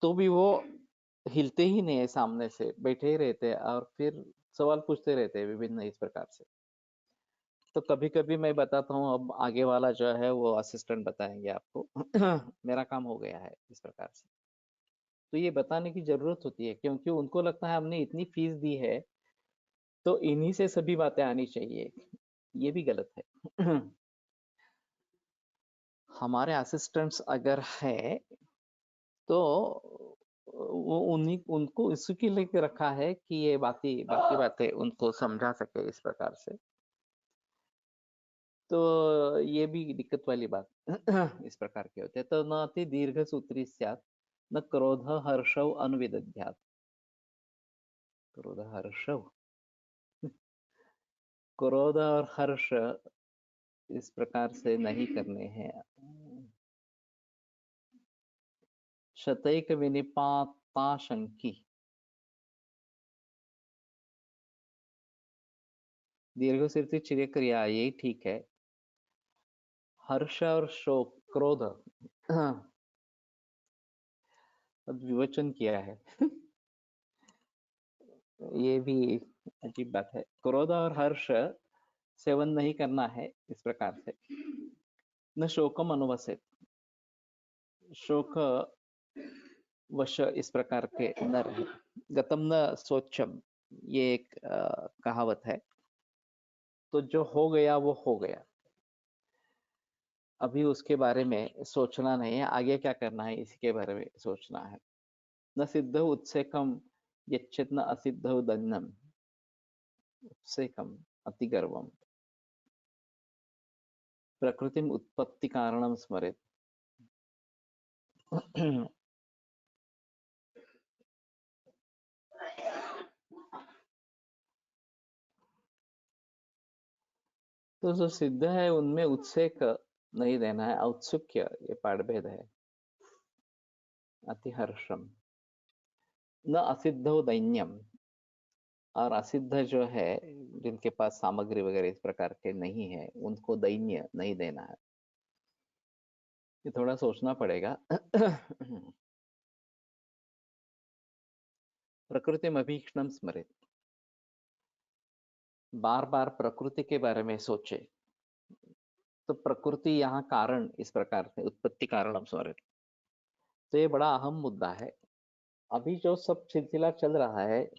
तो भी वो हिलते ही नहीं है, सामने से बैठे ही रहते हैं और फिर सवाल पूछते रहते हैं विभिन्न इस प्रकार से। तो कभी कभी मैं बताता हूँ, अब आगे वाला जो है वो असिस्टेंट बताएंगे आपको। मेरा काम हो गया है इस प्रकार से। तो ये बताने की जरूरत होती है, क्योंकि उनको लगता है हमने इतनी फीस दी है तो इन्हीं से सभी बातें आनी चाहिए। ये भी गलत है। हमारे असिस्टेंट्स अगर है तो वो उन्हीं उनको इसी के लिए रखा है कि ये बाकी बातें उनको समझा सके इस प्रकार से। तो ये भी दिक्कत वाली बात इस प्रकार के होते हैं। तो न अति दीर्घ सूत्री स्यात्, न क्रोध हर्षौ अनुविदध्यात्। क्रोध हर्ष, क्रोध और हर्ष इस प्रकार से नहीं करने हैं। शतैक विनिपाताशंकी, दीर्घ सूत्री चिर क्रिया, यही ठीक है। हर्ष और शोक, क्रोध, अब विवचन किया है। ये भी अजीब बात है। क्रोध और हर्ष सेवन नहीं करना है इस प्रकार से। न शोकम अनुवसेत, शोक वश इस प्रकार के न रहे। गतम न सोचम, ये एक कहावत है। तो जो हो गया वो हो गया, अभी उसके बारे में सोचना नहीं है, आगे क्या करना है इसी के बारे में सोचना है। न सिद्ध उत्सेकम यच्चेत न असिद्ध दन्नम, उत्सेकम अति गर्वम, प्रकृतिम उत्पत्ति कारणम स्मरेत। तो जो सिद्ध है उनमें उत्सेक नहीं देना है, औत्सुक्य, ये पाठभेद है। अतिहर्षम, न असिद्ध दैन्यम, और असिद्ध जो है जिनके पास सामग्री वगैरह इस प्रकार के नहीं है, उनको दैन्य नहीं देना है। ये थोड़ा सोचना पड़ेगा। प्रकृति में अभीक्षणम स्मरित, बार बार प्रकृति के बारे में सोचे। तो प्रकृति यहाँ कारण इस प्रकार से उत्पत्ति कारणम स्मरित, तो ये बड़ा अहम मुद्दा है। अभी जो सब सिलसिला चल रहा है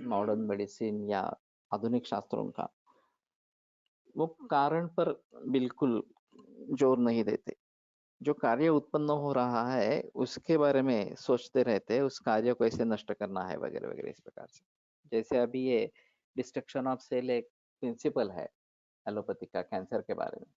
मॉडर्न मेडिसिन या आधुनिक शास्त्रों का, वो कारण पर बिल्कुल जोर नहीं देते। जो कार्य उत्पन्न हो रहा है उसके बारे में सोचते रहते हैं, उस कार्य को कैसे नष्ट करना है वगैरह वगैरह इस प्रकार से। जैसे अभी ये डिस्ट्रक्शन ऑफ सेल एक प्रिंसिपल है एलोपैथी का कैंसर के बारे में।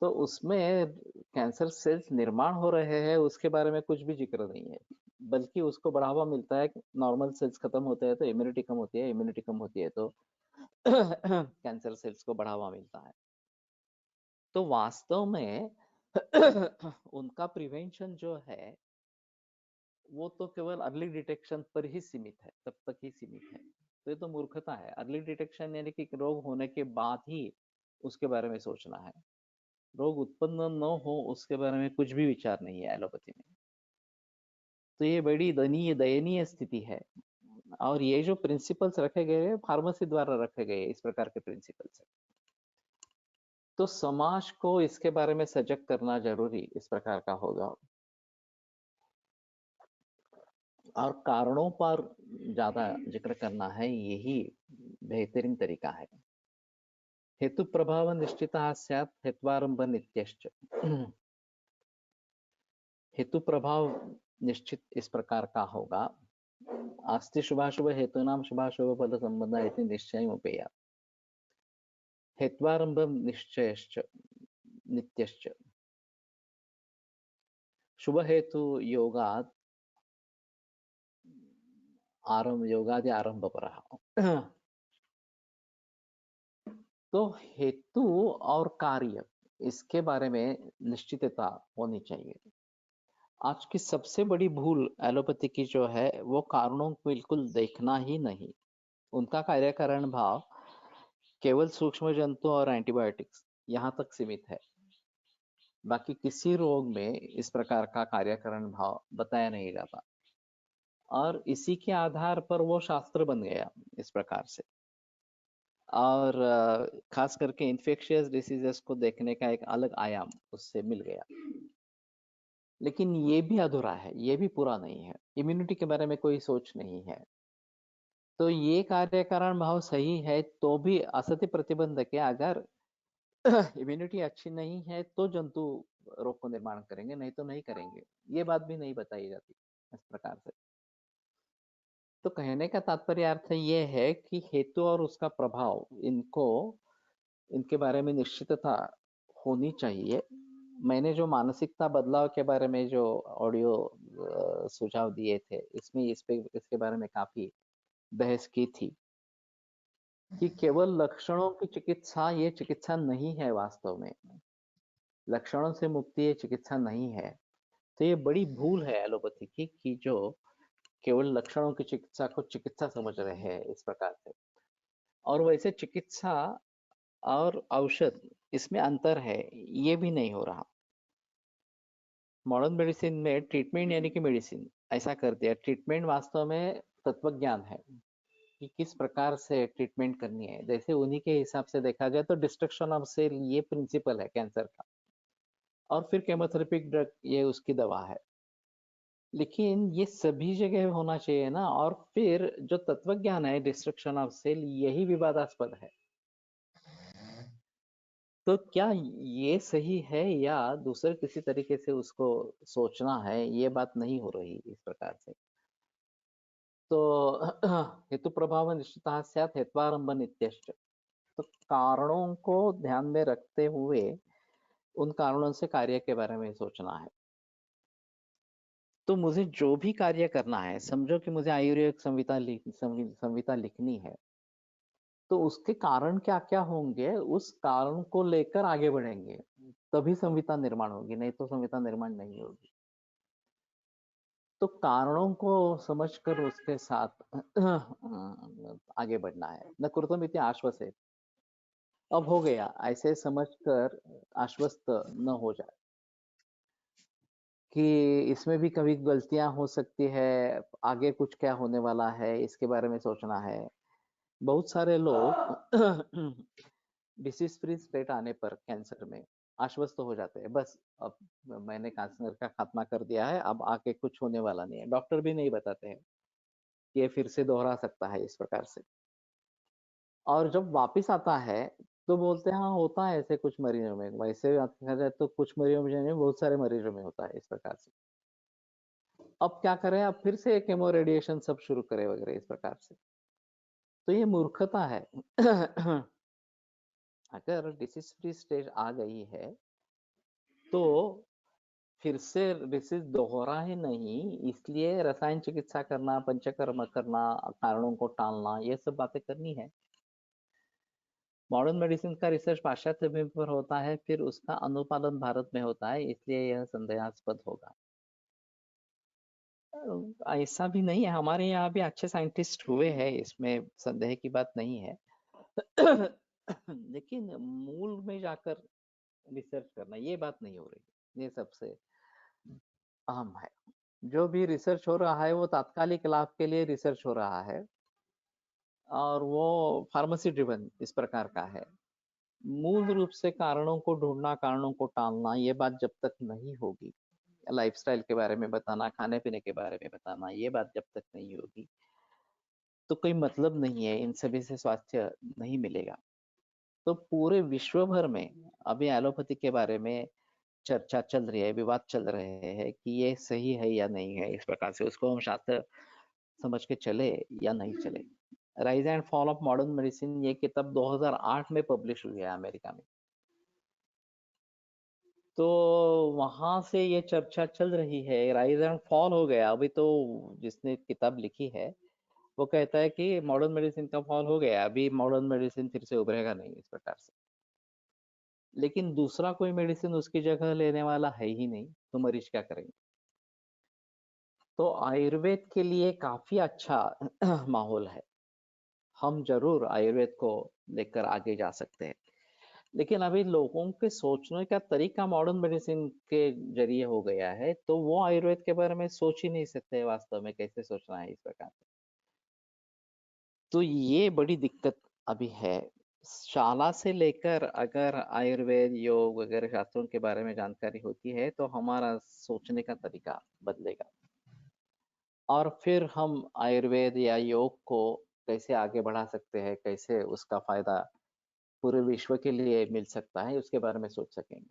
तो उसमें कैंसर सेल्स निर्माण हो रहे हैं उसके बारे में कुछ भी जिक्र नहीं है, बल्कि उसको बढ़ावा मिलता है। नॉर्मल सेल्स खत्म होते हैं तो इम्यूनिटी कम होती है, इम्यूनिटी कम होती है तो कैंसर सेल्स को बढ़ावा मिलता है। तो वास्तव में उनका प्रिवेंशन जो है वो तो केवल अर्ली डिटेक्शन पर ही सीमित है, तब तक ही सीमित है। तो ये तो मूर्खता है। अर्ली डिटेक्शन यानी कि रोग होने के बाद ही उसके बारे में सोचना है। रोग उत्पन्न न हो उसके बारे में कुछ भी विचार नहीं है एलोपैथी में। तो ये बड़ी दयनीय स्थिति है। और ये जो प्रिंसिपल्स रखे गए हैं फार्मेसी द्वारा रखे गए इस प्रकार के प्रिंसिपल्स है। तो समाज को इसके बारे में सजग करना जरूरी इस प्रकार का होगा, और कारणों पर ज्यादा जिक्र करना है, यही बेहतरीन तरीका है। हेतु प्रभाव निश्चितः स्यात् हेत्वारंभ नित्यश्च। हेतु प्रभाव निश्चित इस प्रकार का होगा। अस्ति शुभाशुभ हेतूनां शुभाशुभ फल संबंध इति निश्चयम् उपेयात्। हेत्वारंभ निश्चयश्च नित्यश्च। शुभ हेतु योगात् आरंभ, योगादि आरंभ परः। तो हेतु और कार्य इसके बारे में निश्चितता होनी चाहिए। आज की सबसे बड़ी भूल एलोपैथी की जो है वो कारणों को बिल्कुल देखना ही नहीं। उनका कार्यकारण भाव केवल सूक्ष्म जंतु और एंटीबायोटिक्स यहाँ तक सीमित है। बाकी किसी रोग में इस प्रकार का कार्यकारण भाव बताया नहीं जाता, और इसी के आधार पर वो शास्त्र बन गया इस प्रकार से। और खास करके इन्फेक्शियस डिसीजेस को देखने का एक अलग आयाम उससे मिल गया। लेकिन ये भी अधूरा है, ये भी पूरा नहीं है। इम्यूनिटी के बारे में कोई सोच नहीं है। तो ये कार्यकारण भाव सही है तो भी असत्य प्रतिबंधक है। अगर इम्यूनिटी अच्छी नहीं है तो जंतु रोग को निर्माण करेंगे, नहीं तो नहीं करेंगे। ये बात भी नहीं बताई जाती इस प्रकार से। तो कहने का तात्पर्य अर्थ ये है कि हेतु और उसका प्रभाव, इनके बारे में निश्चितता होनी चाहिए। मैंने जो मानसिकता बदलाव के बारे में जो ऑडियो सुझाव दिए थे इसमें इसके बारे में काफी बहस की थी कि केवल लक्षणों की चिकित्सा ये चिकित्सा नहीं है। वास्तव में लक्षणों से मुक्ति ये चिकित्सा नहीं है। तो ये बड़ी भूल है एलोपैथी की कि जो केवल लक्षणों की चिकित्सा को चिकित्सा समझ रहे हैं इस प्रकार से। और वैसे चिकित्सा और औषध इसमें अंतर है, ये भी नहीं हो रहा। मॉडर्न मेडिसिन में ट्रीटमेंट यानी कि मेडिसिन ऐसा कर दिया। ट्रीटमेंट वास्तव में तत्व ज्ञान है कि किस प्रकार से ट्रीटमेंट करनी है। जैसे उन्हीं के हिसाब से देखा जाए तो डिस्ट्रक्शन ऑफ सेल ये प्रिंसिपल है कैंसर का, और फिर केमोथेरेपिक ड्रग ये उसकी दवा है। लेकिन ये सभी जगह होना चाहिए ना। और फिर जो तत्व ज्ञान है डिस्ट्रक्शन ऑफ सेल, यही विवादास्पद है। तो क्या ये सही है या दूसरे किसी तरीके से उसको सोचना है, ये बात नहीं हो रही इस प्रकार से। तो हेतु प्रभाव निश्चितः स्यात् हेत्वारंभ नित्यश्च। तो कारणों को ध्यान में रखते हुए उन कारणों से कार्य के बारे में सोचना है। तो मुझे जो भी कार्य करना है, समझो कि मुझे आयुर्वेद संहिता लिखनी है, तो उसके कारण क्या क्या होंगे, उस कारण को लेकर आगे बढ़ेंगे, तभी संहिता निर्माण होगी, नहीं तो संहिता निर्माण नहीं होगी। तो कारणों को समझकर उसके साथ आगे बढ़ना है। न कुरुतम इति आश्वसेत्। अब हो गया, ऐसे समझकर आश्वस्त न हो जाए कि इसमें भी कभी गलतियां हो सकती है, आगे कुछ क्या होने वाला है इसके बारे में सोचना है। बहुत सारे लोग डिसीज फ्री स्टेट आने पर कैंसर में आश्वस्त हो जाते हैं, बस अब मैंने कैंसर का खात्मा कर दिया है, अब आगे कुछ होने वाला नहीं है। डॉक्टर भी नहीं बताते हैं कि ये फिर से दोहरा सकता है इस प्रकार से। और जब वापिस आता है तो बोलते हैं हाँ होता है ऐसे कुछ मरीजों में। वैसे देखा जाए तो कुछ मरीजों में नहीं, बहुत सारे मरीजों में होता है इस प्रकार से। अब क्या करें, अब फिर से केमो रेडिएशन सब शुरू करें वगैरह इस प्रकार से। तो ये मूर्खता है। अगर डिसीज फ्री स्टेज आ गई है तो फिर से डिसीज दोहरा ही नहीं, इसलिए रसायन चिकित्सा करना, पंचकर्म करना, कारणों को टालना, ये सब बातें करनी है। मॉडर्न मेडिसिन का रिसर्च पाश्चात्य में पर होता है, फिर उसका अनुपालन भारत में होता है, इसलिए यह संदेहास्पद होगा। ऐसा भी नहीं है, हमारे यहाँ भी अच्छे साइंटिस्ट हुए हैं, इसमें संदेह की बात नहीं है। लेकिन मूल में जाकर रिसर्च करना, ये बात नहीं हो रही, ये सबसे अहम है। जो भी रिसर्च हो रहा है वो तात्कालिक लाभ के लिए रिसर्च हो रहा है, और वो फार्मेसी ड्रिवन इस प्रकार का है। मूल रूप से कारणों को ढूंढना, कारणों को टालना, ये बात जब तक नहीं होगी, लाइफस्टाइल के बारे में बताना, खाने पीने के बारे में बताना, ये बात जब तक नहीं होगी तो कोई मतलब नहीं है, इन सभी से स्वास्थ्य नहीं मिलेगा। तो पूरे विश्व भर में अभी एलोपैथी के बारे में चर्चा चल रही है, विवाद चल रहे हैं कि ये सही है या नहीं है, इस प्रकार से उसको हम शास्त्र समझ के चले या नहीं चले। Rise and fall of modern medicine, ये किताब 2008 में पब्लिश हुई है अमेरिका में। तो वहां से ये चर्चा चल रही है, राइज एंड फॉल हो गया। अभी तो जिसने किताब लिखी है वो कहता है कि मॉडर्न मेडिसिन का फॉल हो गया, अभी मॉडर्न मेडिसिन फिर से उभरेगा नहीं इस प्रकार से। लेकिन दूसरा कोई मेडिसिन उसकी जगह लेने वाला है ही नहीं, तो मरीज क्या करेंगे। तो आयुर्वेद के लिए काफी अच्छा माहौल है, हम जरूर आयुर्वेद को लेकर आगे जा सकते हैं। लेकिन अभी लोगों के सोचने का तरीका मॉडर्न मेडिसिन के जरिए हो गया है, तो वो आयुर्वेद के बारे में सोच ही नहीं सकते वास्तव में, कैसे सोचना है इस प्रकार से। तो ये बड़ी दिक्कत अभी है। शाला से लेकर अगर आयुर्वेद, योग वगैरह शास्त्रों के बारे में जानकारी होती है तो हमारा सोचने का तरीका बदलेगा, और फिर हम आयुर्वेद या योग को कैसे आगे बढ़ा सकते हैं, कैसे उसका फायदा पूरे विश्व के लिए मिल सकता है, उसके बारे में सोच सकेंगे।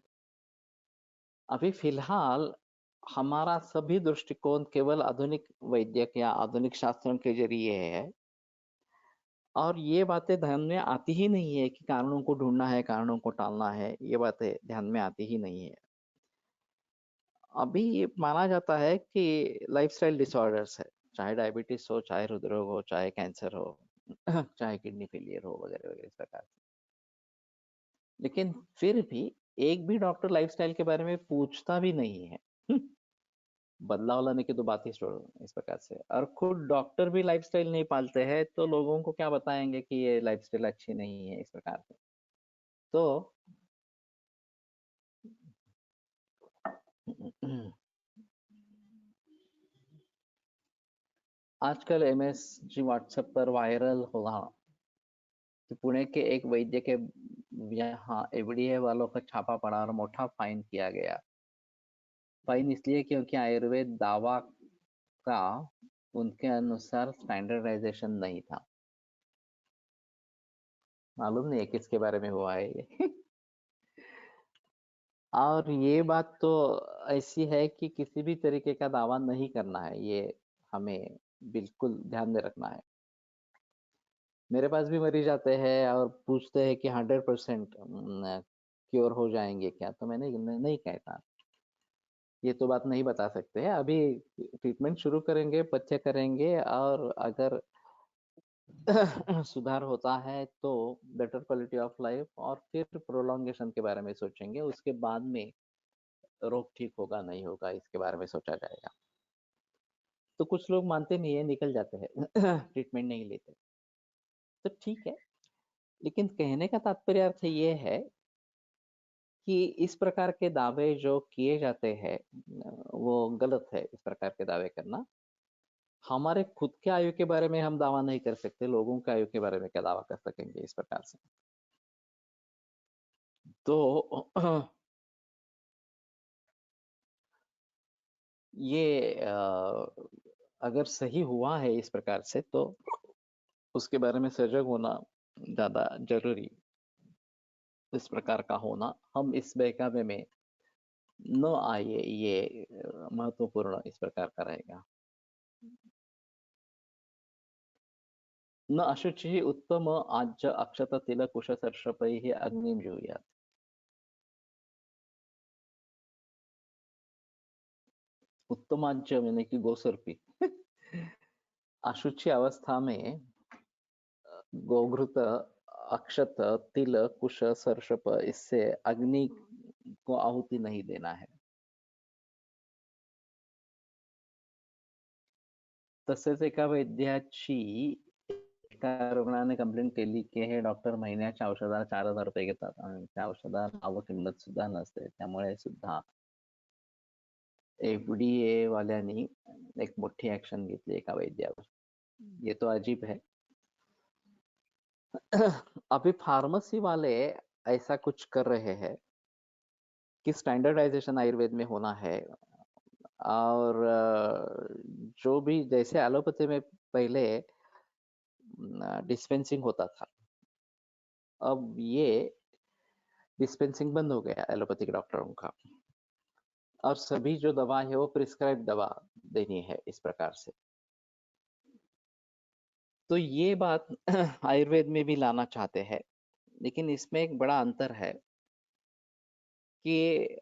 अभी फिलहाल हमारा सभी दृष्टिकोण केवल आधुनिक वैद्यक या आधुनिक शास्त्रों के जरिए है, और ये बातें ध्यान में आती ही नहीं है कि कारणों को ढूंढना है, कारणों को टालना है, ये बातें ध्यान में आती ही नहीं है। अभी ये माना जाता है कि लाइफस्टाइल डिसऑर्डर्स है, चाहे डायबिटीज हो, चाहे हृदय हो, चाहे कैंसर हो, चाहे किडनी फेलियर हो, वगैरह वगैरह इस प्रकार से। लेकिन फिर भी एक भी डॉक्टर लाइफस्टाइल के बारे में पूछता भी नहीं है। बदलाव लाने की तो बात ही छोड़ो इस प्रकार से। और खुद डॉक्टर भी लाइफस्टाइल नहीं पालते हैं, तो लोगों को क्या बताएंगे कि ये लाइफस्टाइल अच्छी नहीं है इस प्रकार से। तो आजकल एमएसजी व्हाट्सएप पर वायरल हुआ कि पुणे के एक वैद्य के यहाँ एफडीए वालों का छापा पड़ा और मोटा फाइन किया गया। फाइन इसलिए क्योंकि आयुर्वेद दावा का उनके अनुसार स्टैंडर्डाइजेशन नहीं था। मालूम नहीं है किसके बारे में हुआ है ये। और ये बात तो ऐसी है कि किसी भी तरीके का दावा नहीं करना है, ये हमें बिल्कुल ध्यान में रखना है। मेरे पास भी मरीज आते हैं और पूछते हैं कि 100% क्योर हो जाएंगे क्या, तो मैंने नहीं कहता, ये तो बात नहीं बता सकते हैं। अभी ट्रीटमेंट शुरू करेंगे, पथ्य करेंगे, और अगर सुधार होता है तो बेटर क्वालिटी ऑफ लाइफ, और फिर प्रोलॉन्गेशन के बारे में सोचेंगे। उसके बाद में रोग ठीक होगा नहीं होगा इसके बारे में सोचा जाएगा। तो कुछ लोग मानते नहीं है, निकल जाते हैं ट्रीटमेंट नहीं लेते, तो ठीक है। लेकिन कहने का तात्पर्य अर्थ ये है कि इस प्रकार के दावे जो किए जाते हैं वो गलत है। इस प्रकार के दावे करना, हमारे खुद के आयु के बारे में हम दावा नहीं कर सकते, लोगों के आयु के बारे में क्या दावा कर सकेंगे इस प्रकार से। तो ये अगर सही हुआ है इस प्रकार से, तो उसके बारे में सजग होना ज्यादा जरूरी। इस प्रकार का होना, हम इस बहकावे में न आइए, ये महत्वपूर्ण इस प्रकार का रहेगा। न अशुचि उत्तम आज्य अक्षत तिल कुश सर्षपैः अग्निं जुह्यात्। उत्तम आज्य यानी कि गोसर्पी। अशुचि अवस्था में गोघृत, अक्षत, तिल, कुश, सर्षप, इससे अग्नि को आहुति नहीं देना है। तसेच एका वैद्याची एका रुग्णाने कंप्लेंट केली की हे डॉक्टर महिन्याच्या औषधाला 4,000 रुपये घेतात आणि त्या औषधाला नाव किंमत सुद्धा नसते, त्यामुळे सुद्धा FDA वाल्यांनी एक मोठी ऍक्शन घेतली एका वैद्यावर। ये तो अजीब है। अभी फार्मेसी वाले ऐसा कुछ कर रहे हैं कि स्टैंडर्डाइजेशन आयुर्वेद में होना है, और जो भी जैसे एलोपैथी में पहले डिस्पेंसिंग होता था, अब ये डिस्पेंसिंग बंद हो गया एलोपैथिक डॉक्टरों का, और सभी जो दवा है वो प्रिस्क्राइब दवा देनी है इस प्रकार से। तो ये बात आयुर्वेद में भी लाना चाहते हैं, लेकिन इसमें एक बड़ा अंतर है कि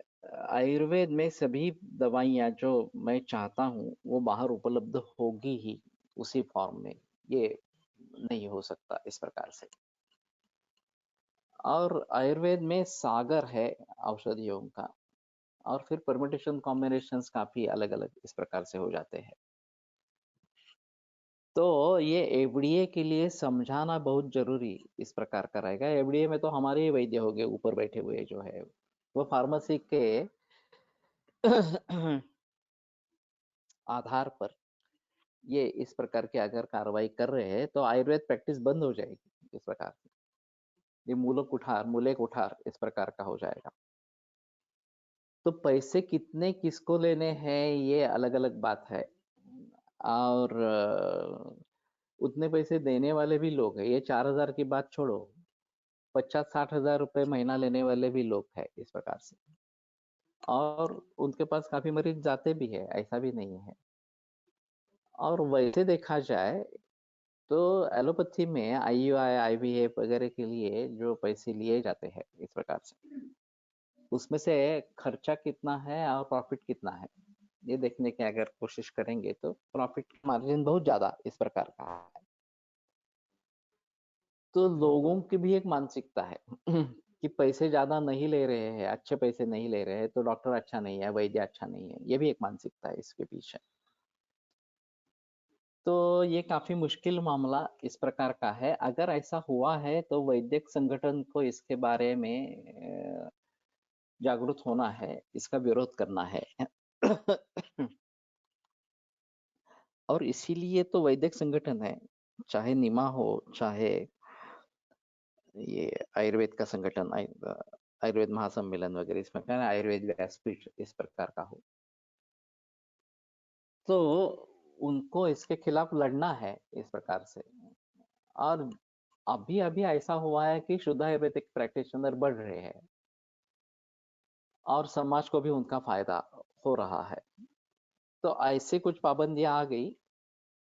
आयुर्वेद में सभी दवाइयाँ जो मैं चाहता हूँ वो बाहर उपलब्ध होगी ही उसी फॉर्म में, ये नहीं हो सकता इस प्रकार से। और आयुर्वेद में सागर है औषधियों का, और फिर परम्यूटेशन कॉम्बिनेशंस काफी अलग अलग इस प्रकार से हो जाते हैं। तो ये एफडीए के लिए समझाना बहुत जरूरी इस प्रकार का रहेगा। एफडीए में तो हमारे ही वैद्य हो गए ऊपर बैठे हुए जो है, वो फार्मेसी के आधार पर ये इस प्रकार की अगर कार्रवाई कर रहे हैं तो आयुर्वेद प्रैक्टिस बंद हो जाएगी इस प्रकार से। ये मूले कुठार इस प्रकार का हो जाएगा। तो पैसे कितने किसको लेने हैं ये अलग अलग बात है, और उतने पैसे देने वाले भी लोग हैं। ये 4,000 की बात छोड़ो, 50-60 हजार रुपए महीना लेने वाले भी लोग हैं इस प्रकार से, और उनके पास काफी मरीज जाते भी है, ऐसा भी नहीं है। और वैसे देखा जाए तो एलोपैथी में IUI IVF वगैरह के लिए जो पैसे लिए जाते हैं इस प्रकार से, उसमें से खर्चा कितना है और प्रॉफिट कितना है ये देखने की अगर कोशिश करेंगे तो प्रॉफिट मार्जिन बहुत ज्यादा इस प्रकार का है। तो लोगों की भी एक मानसिकता है कि पैसे ज्यादा नहीं ले रहे हैं, अच्छे पैसे नहीं ले रहे हैं, तो डॉक्टर अच्छा नहीं है, वैद्य अच्छा नहीं है, ये भी एक मानसिकता है इसके पीछे। तो ये काफी मुश्किल मामला इस प्रकार का है। अगर ऐसा हुआ है तो वैद्यक संगठन को इसके बारे में जागरूक होना है, इसका विरोध करना है। और इसीलिए तो वैद्यक संगठन है, चाहे निमा हो, चाहे ये आयुर्वेद का संगठन, आयुर्वेद महासम्मेलन वगैरह, इसमें आयुर्वेद व्यासपीठ इस प्रकार का हो। तो उनको इसके खिलाफ लड़ना है इस प्रकार से। और अभी अभी ऐसा हुआ है कि शुद्ध आयुर्वेदिक प्रैक्टिशनर बढ़ रहे हैं और समाज को भी उनका फायदा हो रहा है। तो ऐसे कुछ पाबंदियां आ गई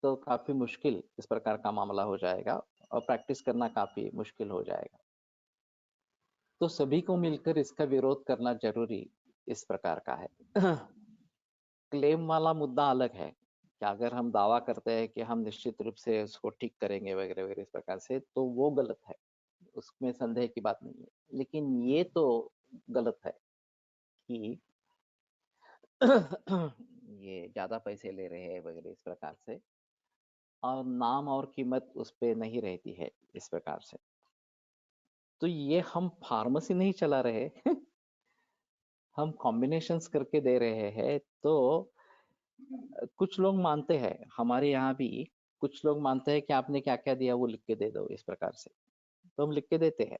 तो काफी मुश्किल इस प्रकार का मामला हो जाएगा और प्रैक्टिस करना काफी मुश्किल हो जाएगा। तो सभी को मिलकर इसका विरोध करना जरूरी इस प्रकार का है। क्लेम वाला मुद्दा अलग है कि अगर हम दावा करते हैं कि हम निश्चित रूप से उसको ठीक करेंगे वगैरह वगैरह इस प्रकार से, तो वो गलत है, उसमें संदेह की बात नहीं है। लेकिन ये तो गलत है कि ये ज्यादा पैसे ले रहे हैं वगैरह इस प्रकार से, और नाम और कीमत उस पे नहीं रहती है इस प्रकार से। तो ये हम फार्मेसी नहीं चला रहे हम कॉम्बिनेशंस करके दे रहे हैं। तो कुछ लोग मानते हैं, हमारे यहाँ भी कुछ लोग मानते हैं कि आपने क्या क्या दिया वो लिख के दे दो इस प्रकार से, तो हम लिख के देते हैं।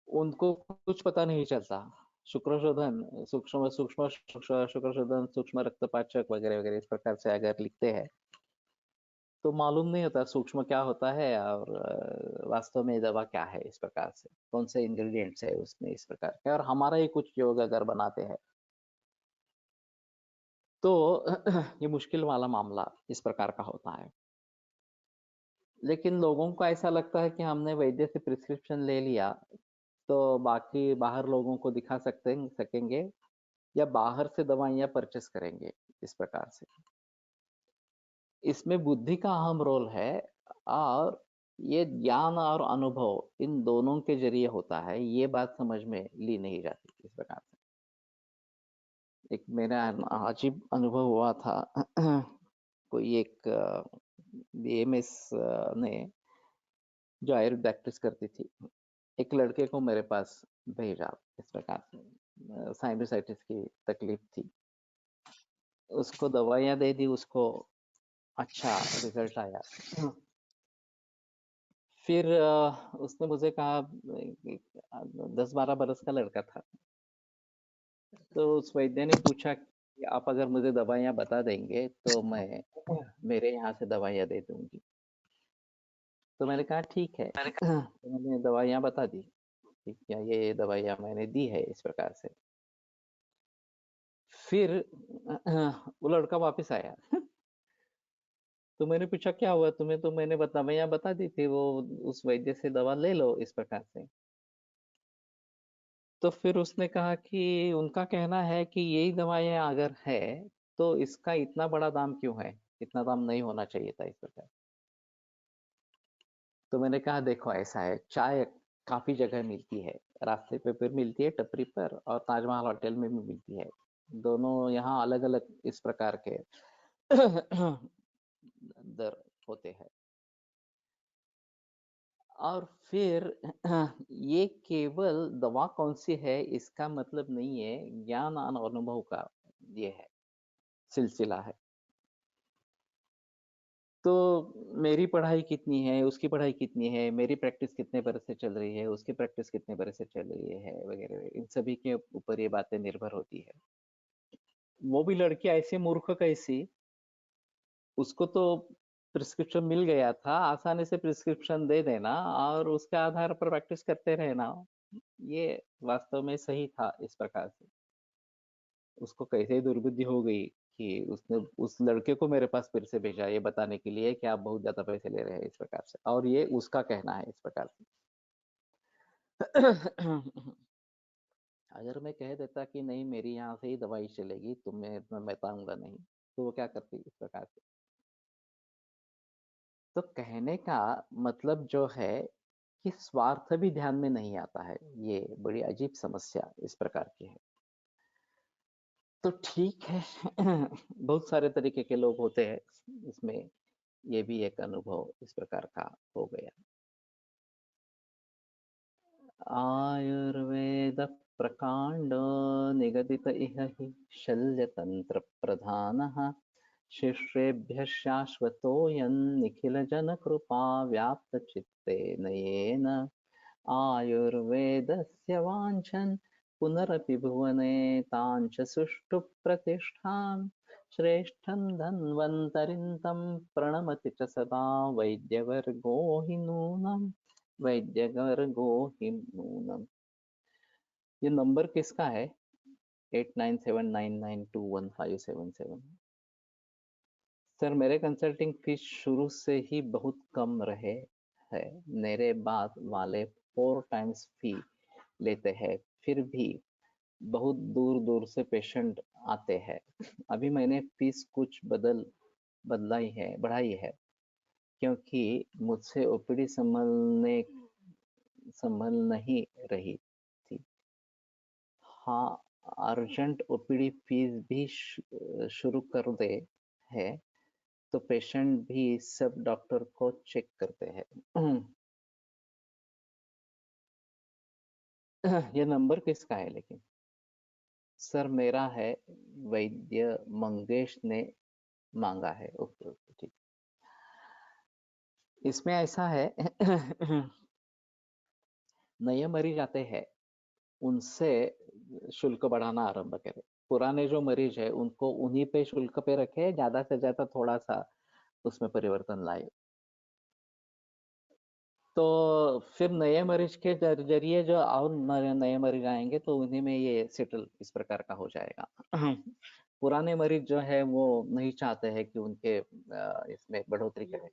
उनको कुछ पता नहीं चलता, शुक्रशोधन सूक्ष्म सूक्ष्म शुक्रशोधन सूक्ष्म रक्तपाचक वगैरह वगैरह इस प्रकार से अगर लिखते हैं तो मालूम नहीं होता सूक्ष्म क्या होता है और वास्तव में दवा क्या है इस प्रकार से, कौन से इंग्रेडिएंट्स है उसमें इस प्रकार के, और हमारा ही कुछ योग अगर बनाते हैं तो ये मुश्किल वाला मामला इस प्रकार का होता है। लेकिन लोगों को ऐसा लगता है कि हमने वैद्य से प्रिस्क्रिप्शन ले लिया तो बाकी बाहर लोगों को दिखा सकेंगे या बाहर से दवाइयाँ परचेस करेंगे इस प्रकार से। इसमें बुद्धि का अहम रोल है और ये ज्ञान और अनुभव इन दोनों के जरिए होता है, ये बात समझ में ली नहीं जाती इस प्रकार से। एक मेरा अजीब अनुभव हुआ था कोई एक बीएमएस ने जो आयुर्वेद प्रैक्टिस करती थी, एक लड़के को मेरे पास भेजा इस प्रकार से, साइनोसाइटिस की तकलीफ थी, उसको दवाइयाँ दे दी, उसको अच्छा रिजल्ट आया। फिर उसने मुझे कहा, 10-12 बरस का लड़का था, तो उस वैद्य ने पूछा कि आप अगर मुझे दवाइयाँ बता देंगे तो मैं मेरे यहाँ से दवाइयाँ दे दूंगी। तो मैंने कहा ठीक है। तो मैंने दवाइयाँ बता दी, ठीक है, ये दवाइयाँ मैंने दी है इस प्रकार से। फिर वो लड़का वापस आया तो मैंने पूछा क्या हुआ तुम्हें, तो मैंने दवाइयाँ बता दी थी, वो उस वैद्य से दवा ले लो इस प्रकार से। तो फिर उसने कहा कि उनका कहना है कि यही दवाइयाँ अगर है तो इसका इतना बड़ा दाम क्यों है, इतना दाम नहीं होना चाहिए था इस प्रकार। तो मैंने कहा देखो ऐसा है, चाय काफी जगह मिलती है, रास्ते पे फिर मिलती है टपरी पर, और ताजमहल होटल में भी मिलती है, दोनों यहाँ अलग अलग इस प्रकार के दर होते हैं। और फिर ये केवल दवा कौन सी है इसका मतलब नहीं है, ज्ञान और अनुभव का ये है सिलसिला है। तो मेरी पढ़ाई कितनी है, उसकी पढ़ाई कितनी है, मेरी प्रैक्टिस कितने बरस से चल रही है, उसकी प्रैक्टिस कितने बरस से चल रही है वगैरह वगैरह, इन सभी के ऊपर ये बातें निर्भर होती है। वो भी लड़की ऐसी मूर्ख कैसी, उसको तो प्रिस्क्रिप्शन मिल गया था, आसानी से प्रिस्क्रिप्शन दे देना और उसके आधार पर प्रैक्टिस करते रहना, ये वास्तव में सही था इस प्रकार से। उसको कैसे ही दुर्बुद्धि हो गई कि उसने उस लड़के को मेरे पास फिर से भेजा ये बताने के लिए कि आप बहुत ज्यादा पैसे ले रहे हैं इस प्रकार से, और ये उसका कहना है इस प्रकार से। अगर मैं कह देता कि नहीं मेरी यहाँ से ही दवाई चलेगी, मैं बताऊंगा नहीं, तो वो क्या करती इस प्रकार से। तो कहने का मतलब जो है कि स्वार्थ भी ध्यान में नहीं आता है, ये बड़ी अजीब समस्या इस प्रकार की है। तो ठीक है बहुत सारे तरीके के लोग होते हैं, इसमें ये भी एक अनुभव इस प्रकार का हो गया। आयुर्वेद प्रकांड निगदित इह हि शल्यतंत्र प्रधानः शिष्येभ्यः शाश्वतोऽयं निखिल जन कृपा व्याप्त चित्तेन येन आयुर्वेदस्य वाञ्छन् पुनरपि भुवने ताञ्च सुष्ठु प्रतिष्ठां श्रेष्ठं धन्वन्तरिं तं प्रणमति च सदा वैद्यवर्गो हि नूनं वैद्यवर्गो हि नूनम्। ये नंबर किसका है? 8979921577। सर मेरे कंसल्टिंग फीस शुरू से ही बहुत कम रहे है। मेरे बाद वाले 4 टाइम्स फी लेते हैं, फिर भी बहुत दूर दूर से पेशेंट आते हैं। अभी मैंने फीस कुछ बढ़ाई है क्योंकि मुझसे ओपीडी संभल नहीं रही थी। हाँ, अर्जेंट ओपीडी फीस भी शुरू कर दे है तो पेशेंट भी सब डॉक्टर को चेक करते हैं। ये नंबर किसका है लेकिन? सर मेरा है, वैद्य मंगेश ने मांगा है। ओके ओके ठीक। इसमें ऐसा है नए मरीज आते हैं, उनसे शुल्क बढ़ाना आरंभ करें। पुराने जो मरीज है उनको उन्हीं पे शुल्क पे रखे, ज्यादा से ज्यादा थोड़ा सा उसमें परिवर्तन लाए, तो फिर नए मरीज के जरिए जो और नए मरीज आएंगे तो उन्हीं में ये सेटल इस प्रकार का हो जाएगा। पुराने मरीज जो है वो नहीं चाहते हैं कि उनके इसमें बढ़ोतरी करें,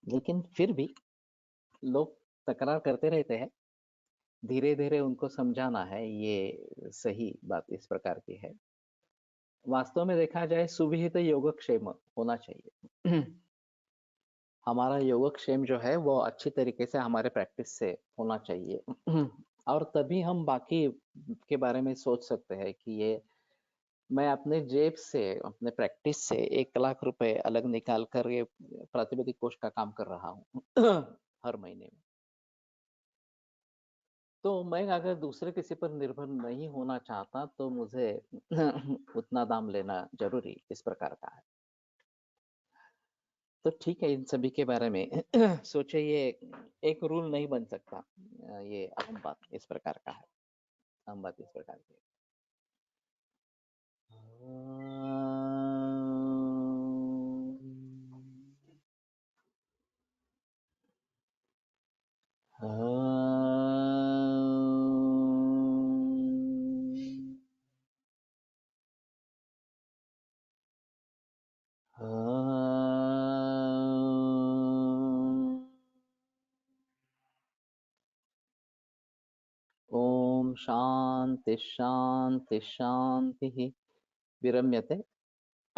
लेकिन फिर भी लोग तकरार करते रहते हैं। धीरे धीरे उनको समझाना है, ये सही बात इस प्रकार की है। वास्तव में देखा जाए सुविहित योगक्षेम होना चाहिए। हमारा योगक्षेम जो है वो अच्छी तरीके से हमारे प्रैक्टिस से होना चाहिए। और तभी हम बाकी के बारे में सोच सकते हैं कि ये मैं अपने जेब से, अपने प्रैक्टिस से 1 लाख रुपए अलग निकाल कर ये प्रातिपदिक कोष का काम कर रहा हूँ हर महीने में। तो मैं अगर दूसरे किसी पर निर्भर नहीं होना चाहता तो मुझे उतना दाम लेना जरूरी इस प्रकार का है। तो ठीक है, इन सभी के बारे में सोचे, ये एक रूल नहीं बन सकता। ये अहम बात इस प्रकार का है, अहम बात इस प्रकार की ओम शांति शांति शांति। विरम्यते।